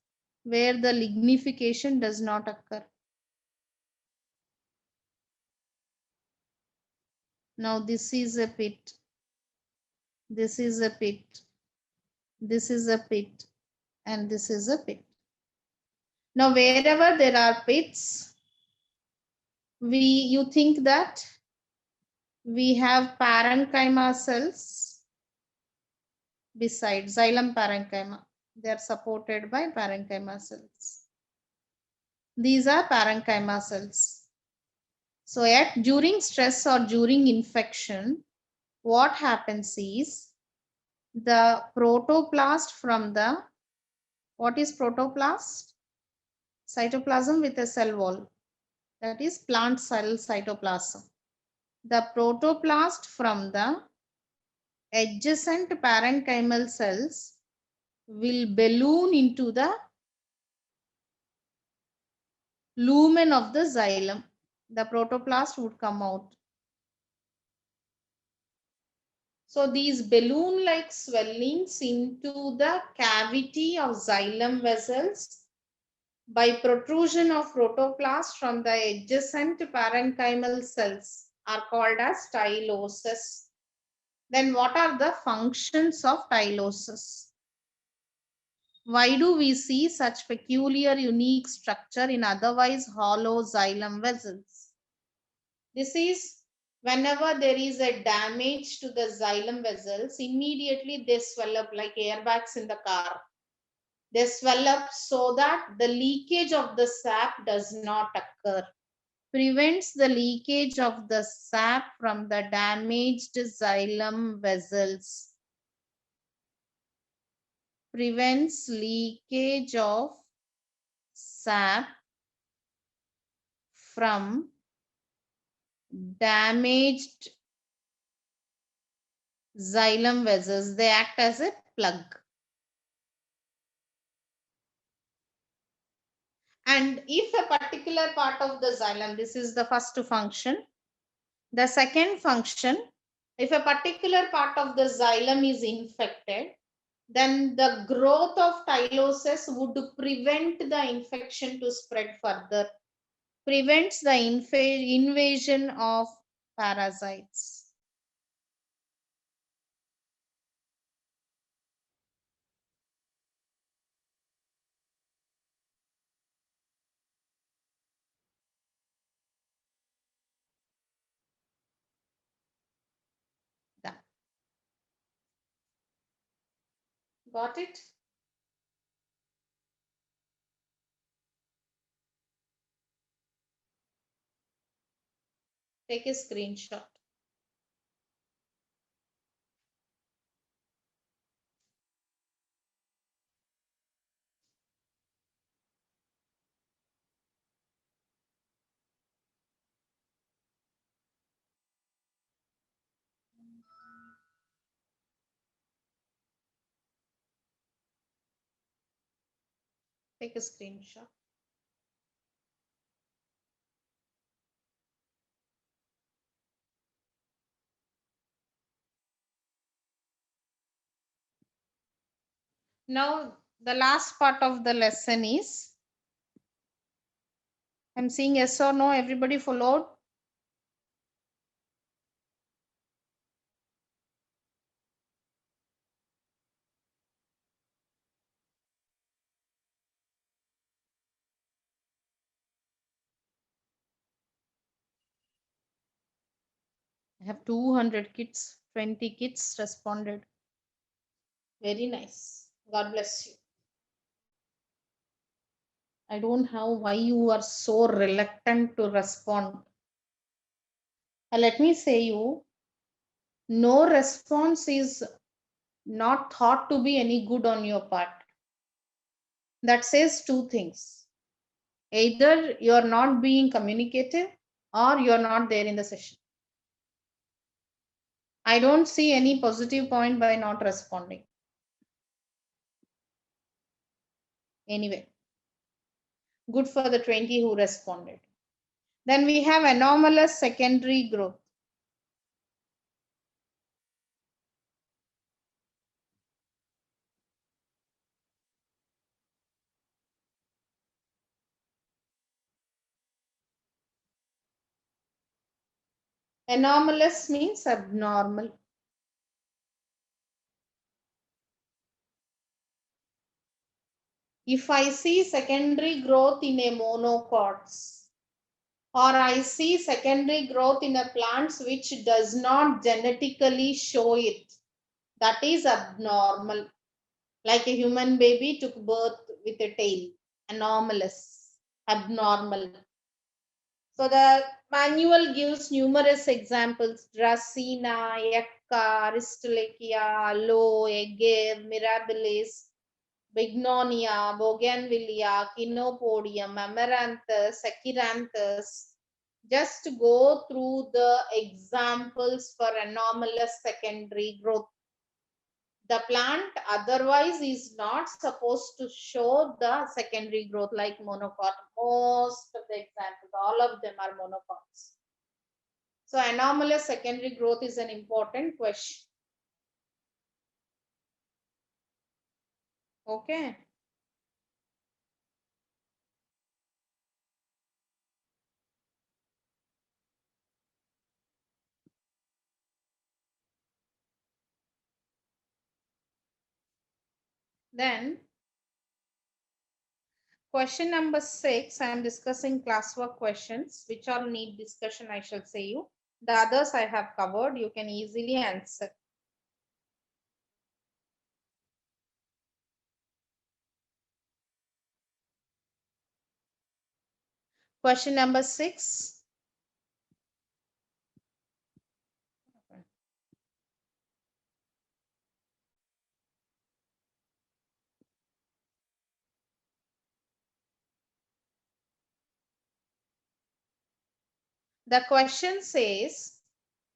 where the lignification does not occur. Now this is a pit, this is a pit, this is a pit, and this is a pit. Now wherever there are pits, you think that we have parenchyma cells beside xylem parenchyma. They are supported by parenchyma cells. These are parenchyma cells. So during stress or during infection, what happens is the protoplast from the, what is protoplast? Cytoplasm with a cell wall, that is plant cell cytoplasm. The protoplast from the adjacent parenchymal cells will balloon into the lumen of the xylem. The protoplast would come out. So these balloon-like swellings into the cavity of xylem vessels by protrusion of protoplast from the adjacent parenchymal cells are called as tyloses. Then what are the functions of tyloses? Why do we see such peculiar unique structure in otherwise hollow xylem vessels? This is whenever there is a damage to the xylem vessels, immediately they swell up like airbags in the car. They swell up so that the leakage of the sap does not occur. Prevents the leakage of the sap from the damaged xylem vessels. Prevents leakage of sap from damaged xylem vessels. They act as a plug. And if a particular part of the xylem, this is the first function. The second function, if a particular part of the xylem is infected, then the growth of tyloses would prevent the infection to spread further, prevents the invasion of parasites. Done. Got it? Take a screenshot. Take a screenshot. Now, the last part of the lesson is, I'm seeing yes or no, everybody followed? I have 200 kids, 20 kids responded. Very nice. God bless you. I don't know why you are so reluctant to respond. Let me say you, no response is not thought to be any good on your part. That says two things. Either you're not being communicative or you're not there in the session. I don't see any positive point by not responding. Anyway, good for the 20 who responded. Then we have anomalous secondary growth. Anomalous means abnormal. If I see secondary growth in a monocots, or I see secondary growth in a plants which does not genetically show it, that is abnormal. Like a human baby took birth with a tail, anomalous, abnormal. So the manual gives numerous examples: Dracaena, Yucca, Aristolochia, Aloe, Agave, Mirabilis, Bignonia, Bougainvillea, Chenopodium, Amaranthus, Echinanthus. Just go through the examples for anomalous secondary growth. The plant otherwise is not supposed to show the secondary growth like monocot. Most of the examples, all of them are monocots. So anomalous secondary growth is an important question. Okay. Then question number 6, I am discussing classwork questions, which all need discussion, I shall say you. The others I have covered, you can easily answer. Question number 6. The question says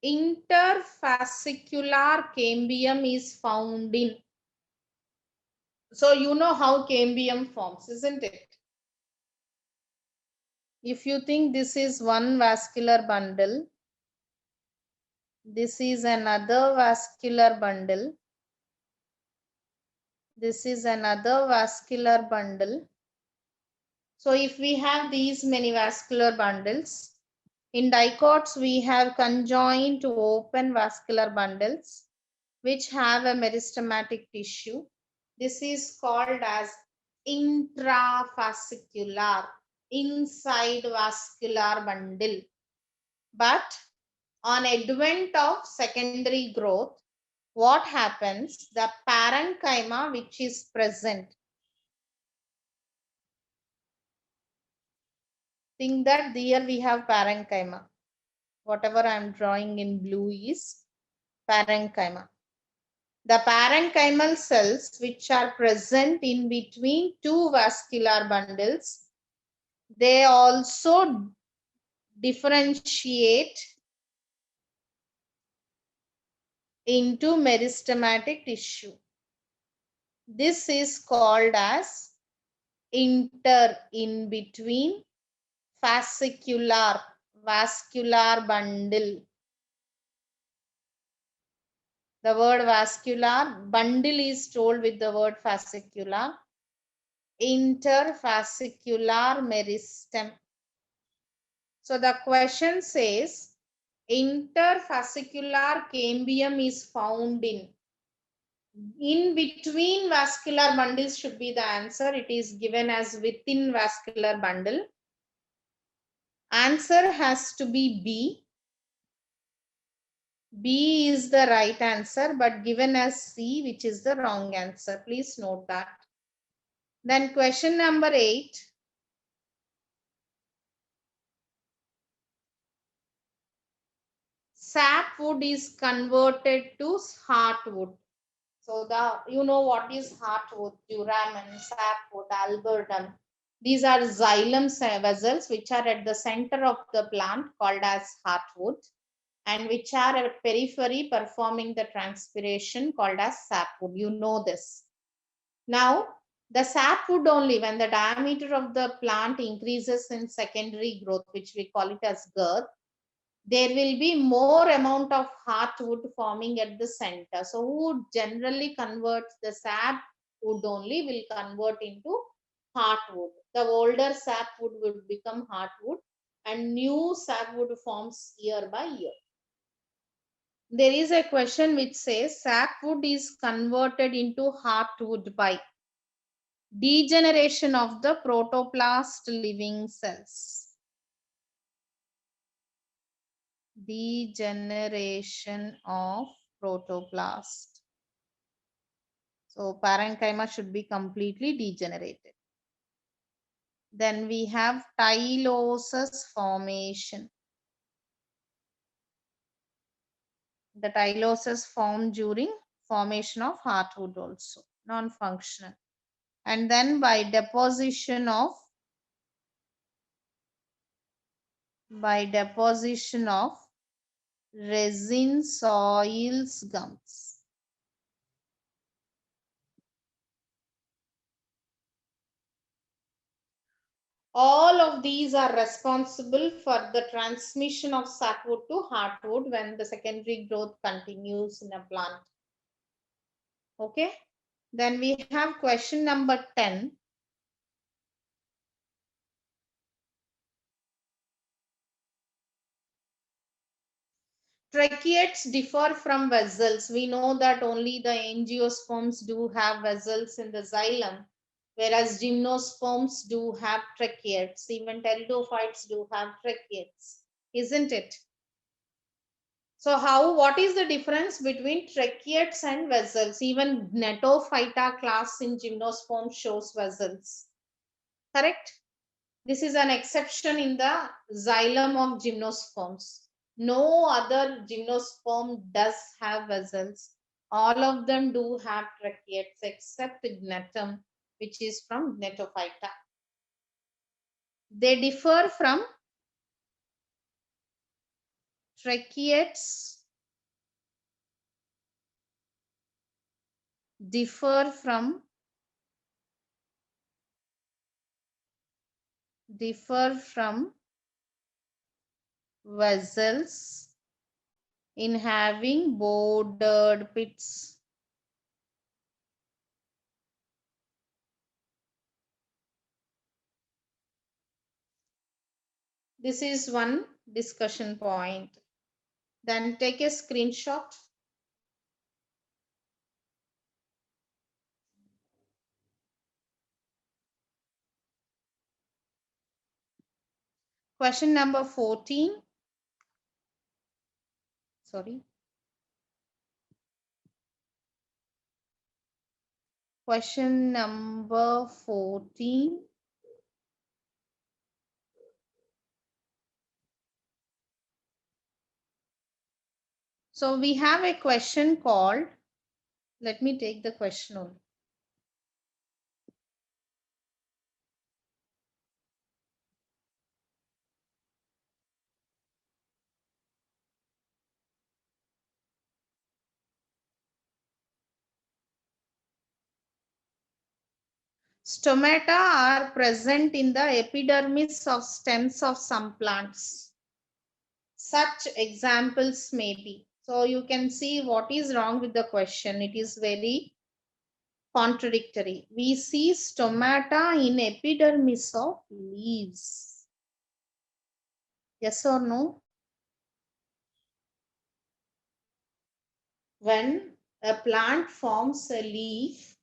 interfascicular cambium is found in. So you know how cambium forms, isn't it? If you think this is one vascular bundle, this is another vascular bundle, this is another vascular bundle. So if we have these many vascular bundles, in dicots we have conjoined to open vascular bundles which have a meristematic tissue. This is called as intrafascicular, inside vascular bundle. But on advent of secondary growth, what happens? The parenchyma which is present. Think that here we have parenchyma. Whatever I am drawing in blue is parenchyma. The parenchymal cells which are present in between two vascular bundles, they also differentiate into meristematic tissue. This is called as in between fascicular, vascular bundle. The word vascular, bundle is told with the word fascicular. Interfascicular meristem. So the question says, interfascicular cambium is found in between vascular bundles should be the answer. It is given as within vascular bundle. Answer has to be B. B is the right answer, but given as C, which is the wrong answer. Please note that. Then question number 8. Sapwood is converted to heartwood. So you know what is heartwood, duramen, sapwood, alburdum. These are xylem vessels which are at the center of the plant called as heartwood, and which are at periphery performing the transpiration called as sapwood. You know this. Now, the sapwood only, when the diameter of the plant increases in secondary growth, which we call it as girth, there will be more amount of heartwood forming at the center. So who generally converts the sapwood only will convert into heartwood. The older sapwood would become heartwood and new sapwood forms year by year. There is a question which says sapwood is converted into heartwood by degeneration of the protoplast living cells. Degeneration of protoplast. So parenchyma should be completely degenerated. Then we have tylosis formation. The tylosis formed during formation of heartwood also, non-functional. And then by deposition of resin soils gums. All of these are responsible for the transmission of sapwood to heartwood when the secondary growth continues in a plant. Okay. Then we have question number 10. Tracheids differ from vessels. We know that only the angiosperms do have vessels in the xylem, whereas gymnosperms do have tracheids. Even pteridophytes do have tracheids, isn't it? So what is the difference between tracheids and vessels? Even Gnetophyta class in gymnosperm shows vessels. Correct? This is an exception in the xylem of gymnosperms. No other gymnosperm does have vessels. All of them do have tracheids except Gnetum, which is from Gnetophyta. They differ from Tracheids differ from vessels in having bordered pits. This is one discussion point. Then take a screenshot. Question number 14. Sorry. Question number 14. So we have a question called, let me take the question only. Stomata are present in the epidermis of stems of some plants. Such examples may be. So you can see what is wrong with the question. It is very contradictory. We see stomata in epidermis of leaves. Yes or no? When a plant forms a leaf,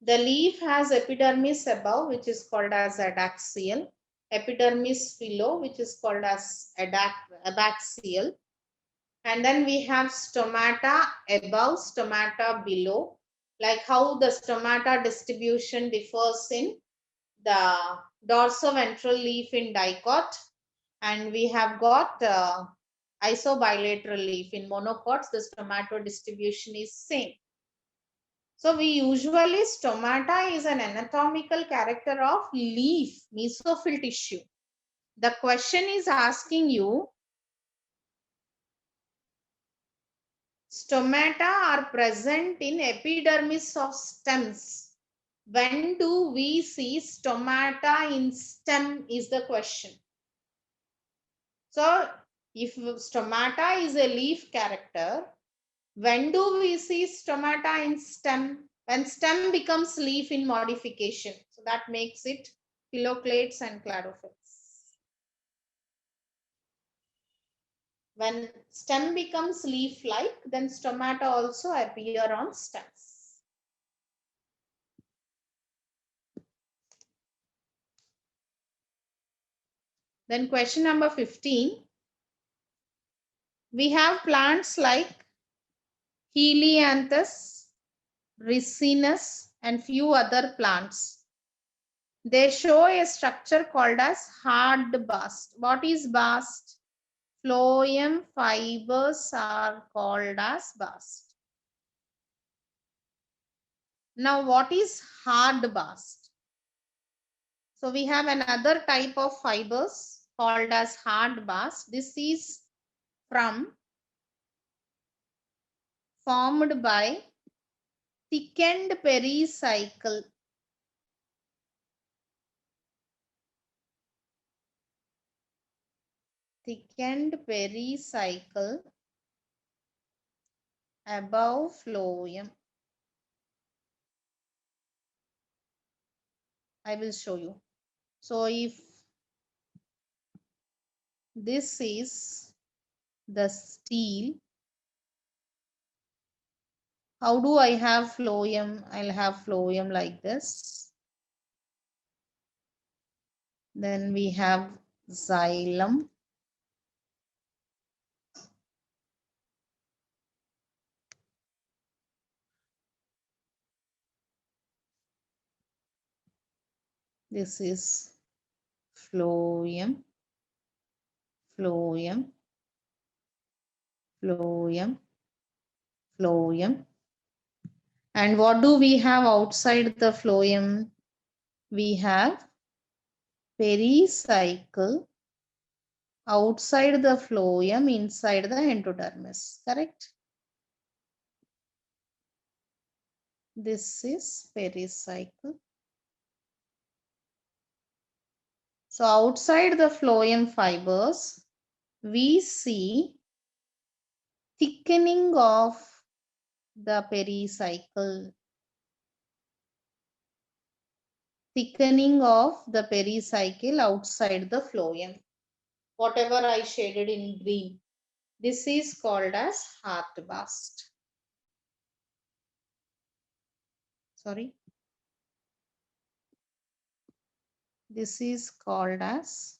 the leaf has epidermis above, which is called as adaxial, epidermis below, which is called as abaxial, and then we have stomata above, stomata below, like how the stomata distribution differs in the dorsoventral leaf in dicot, and we have got isobilateral leaf. In monocots, the stomato distribution is same. So we usually, stomata is an anatomical character of leaf, mesophyll tissue. The question is asking you, stomata are present in epidermis of stems. When do we see stomata in stem is the question. So if stomata is a leaf character, when do we see stomata in stem? When stem becomes leaf in modification. So that makes it phylloclades and chlorophylls. When stem becomes leaf-like, then stomata also appear on stems. Then question number 15. We have plants like Helianthus, Ricinus, and few other plants. They show a structure called as hard bast. What is bast? Phloem fibers are called as bast. Now, what is hard bast? So we have another type of fibers called as hard bast. This is formed by thickened pericycle. Thickened pericycle above phloem. I will show you. So if this is the stele, how do I have phloem? I'll have phloem like this. Then we have xylem. This is phloem, phloem, phloem, phloem. And what do we have outside the phloem? We have pericycle outside the phloem, inside the endodermis, correct? This is pericycle. So outside the phloem fibers, we see thickening of the pericycle. Thickening of the pericycle outside the phloem. Whatever I shaded in green. This is called as heart bust. Sorry. This is called as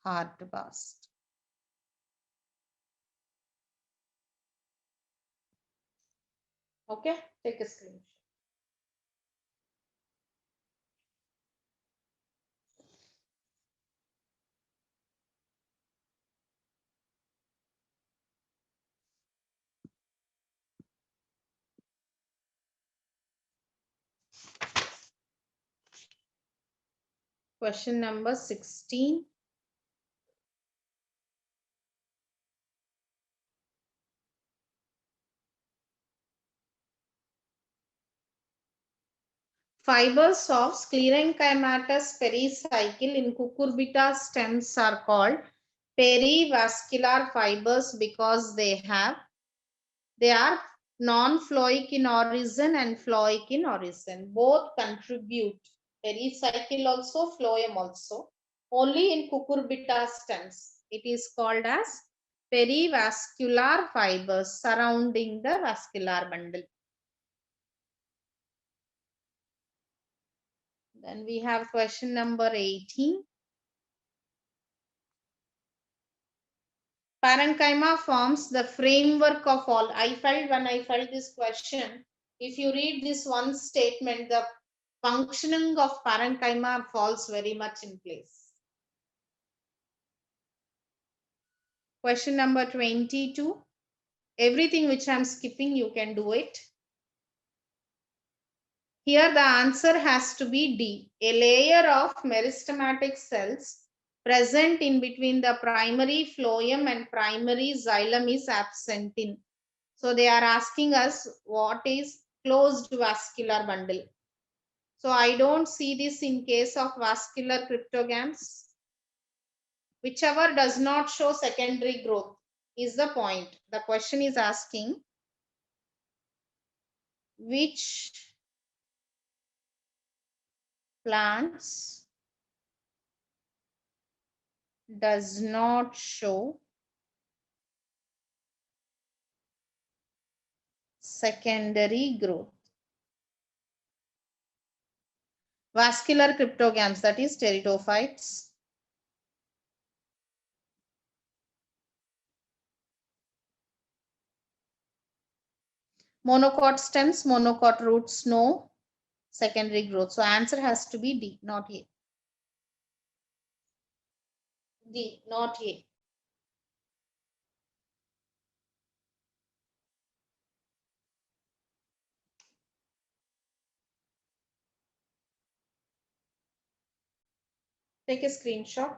heart bust. Okay, take a screenshot. Question number 16. Fibers of sclerenchymatous pericycle in cucurbita stems are called perivascular fibers because they are non-phloic in origin and phloic in origin. Both contribute. Pericycle also, phloem also. Only in cucurbita stems. It is called as perivascular fibers surrounding the vascular bundle. Then we have question number 18. Parenchyma forms the framework of all. When I felt this question, if you read this one statement, the functioning of parenchyma falls very much in place. Question number 22. Everything which I'm skipping, you can do it. Here the answer has to be D. A layer of meristematic cells present in between the primary phloem and primary xylem is absent in. So they are asking us what is closed vascular bundle. So I don't see this in case of vascular cryptogams. Whichever does not show secondary growth is the point. The question is asking which plants does not show secondary growth. Vascular cryptogams, that is pteridophytes. Monocot stems, monocot roots, no secondary growth. So answer has to be D, not A. D, not A. Take a screenshot.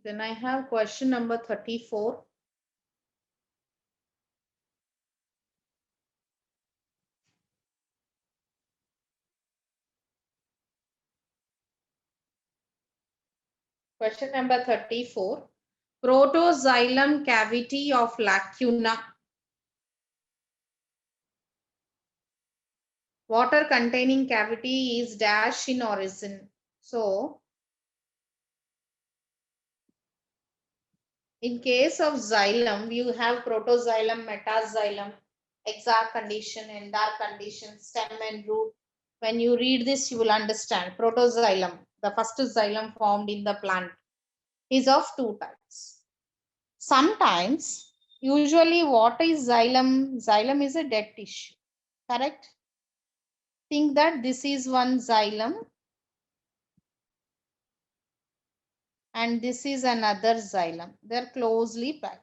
Then I have question number 34. Question number 34. Protoxylem cavity of lacuna. Water containing cavity is dash in origin. So in case of xylem, you have protoxylem, metaxylem, exact condition, endar condition, stem and root. When you read this, you will understand. Protoxylem, the first xylem formed in the plant, is of two types. Sometimes, usually what is xylem? Xylem is a dead tissue, correct? Think that this is one xylem and this is another xylem. They're closely packed.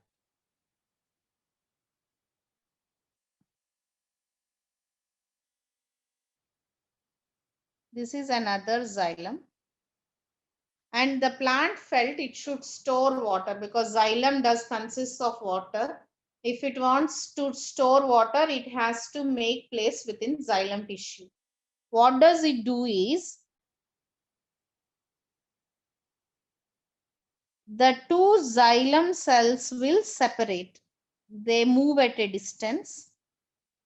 This is another xylem. And the plant felt it should store water because xylem does consist of water. If it wants to store water, it has to make place within xylem tissue. What does it do is, the two xylem cells will separate. They move at a distance,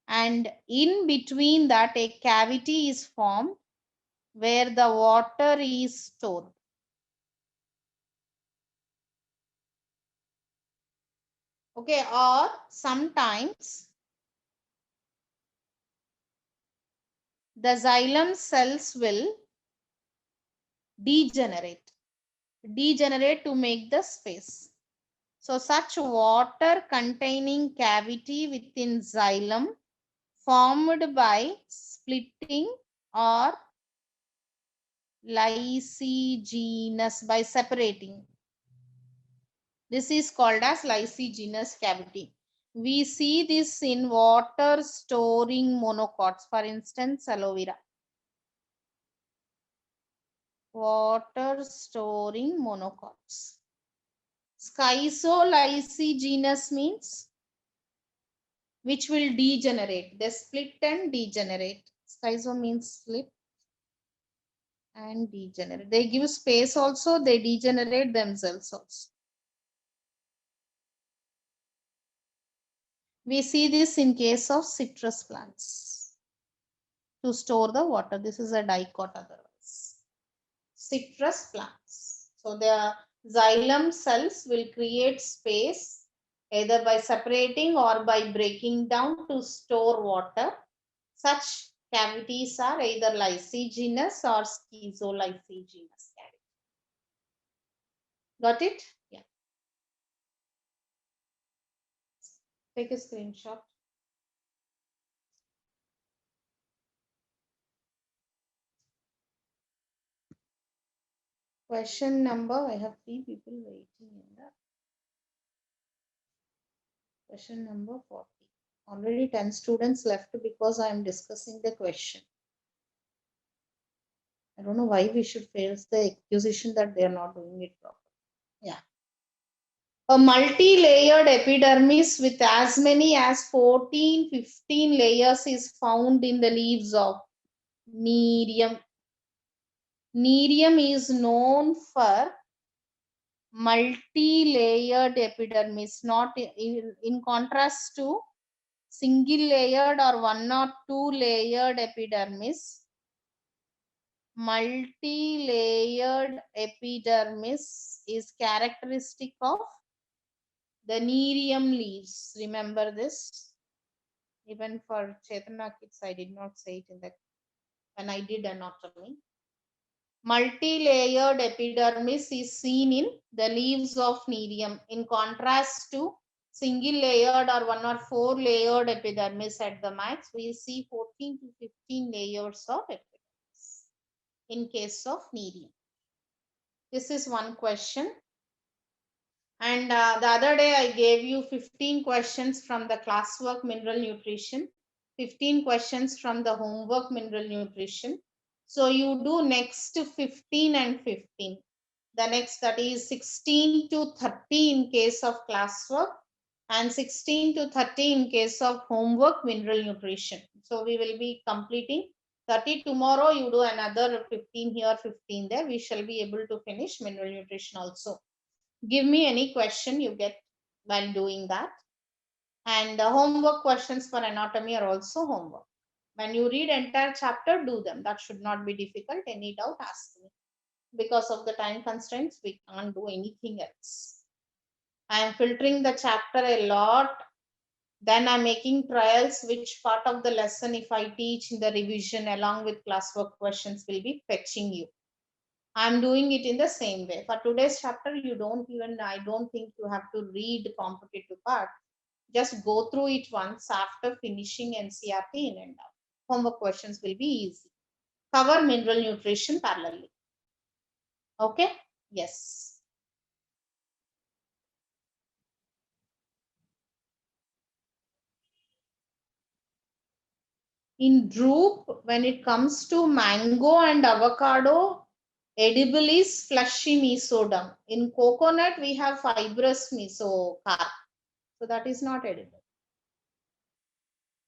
and in between that a cavity is formed where the water is stored. Okay, or sometimes the xylem cells will degenerate to make the space. So such water containing cavity within xylem formed by splitting or lysigenous, by separating. This is called as lysigenous cavity. We see this in water storing monocots, for instance, aloe vera. Water storing monocots. Schizolysigenous means which will degenerate. They split and degenerate. Schizo means split and degenerate. They give space also, they degenerate themselves also. We see this in case of citrus plants to store the water. This is a dicot otherwise. Citrus plants. So the xylem cells will create space either by separating or by breaking down to store water. Such cavities are either lysigenous or schizolysigenous cavity. Got it? Yeah. Take a screenshot. Question number, I have 3 people waiting in the question number 40. Already 10 students left because I am discussing the question. I don't know why we should face the accusation that they are not doing it properly. Yeah. A multi-layered epidermis with as many as 14, 15 layers is found in the leaves of Nerium. Nerium is known for multi-layered epidermis, not in contrast to single layered or one or two layered epidermis. Multi-layered epidermis is characteristic of the Nerium leaves. Remember this. Even for Chetana kids, I did not say it in the when I did anatomy. Multi-layered epidermis is seen in the leaves of Nerium in contrast to single layered or one or four layered epidermis at the max. We see 14 to 15 layers of epidermis in case of Nerium. This is one question. And the other day I gave you 15 questions from the classwork mineral nutrition, 15 questions from the homework mineral nutrition. So you do next 15 and 15. The next, that is 16 to 30 in case of classwork and 16 to 30 in case of homework mineral nutrition. So we will be completing 30 tomorrow. You do another 15 here, 15 there. We shall be able to finish mineral nutrition also. Give me any question you get while doing that. And the homework questions for anatomy are also homework. When you read entire chapter, do them. That should not be difficult. Any doubt, ask me. Because of the time constraints, we can't do anything else. I am filtering the chapter a lot. Then I'm making trials which part of the lesson, if I teach in the revision along with classwork questions, will be fetching you. I'm doing it in the same way. For today's chapter, you don't even, I don't think you have to read competitive part. Just go through it once after finishing NCERT in and out. Homework questions will be easy. Cover mineral nutrition parallelly. Okay? Yes. In drupe, when it comes to mango and avocado, edible is fleshy mesoderm. In coconut, we have fibrous mesocarp. So that is not edible.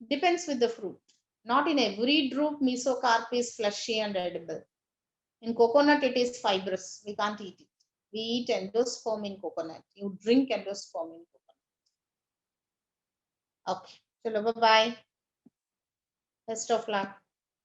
Depends with the fruit. Not in every drupe mesocarp is fleshy and edible. In coconut, it is fibrous. We can't eat it. We eat endosperm in coconut. You drink endosperm in coconut. Okay. Chalo, bye-bye. Best of luck.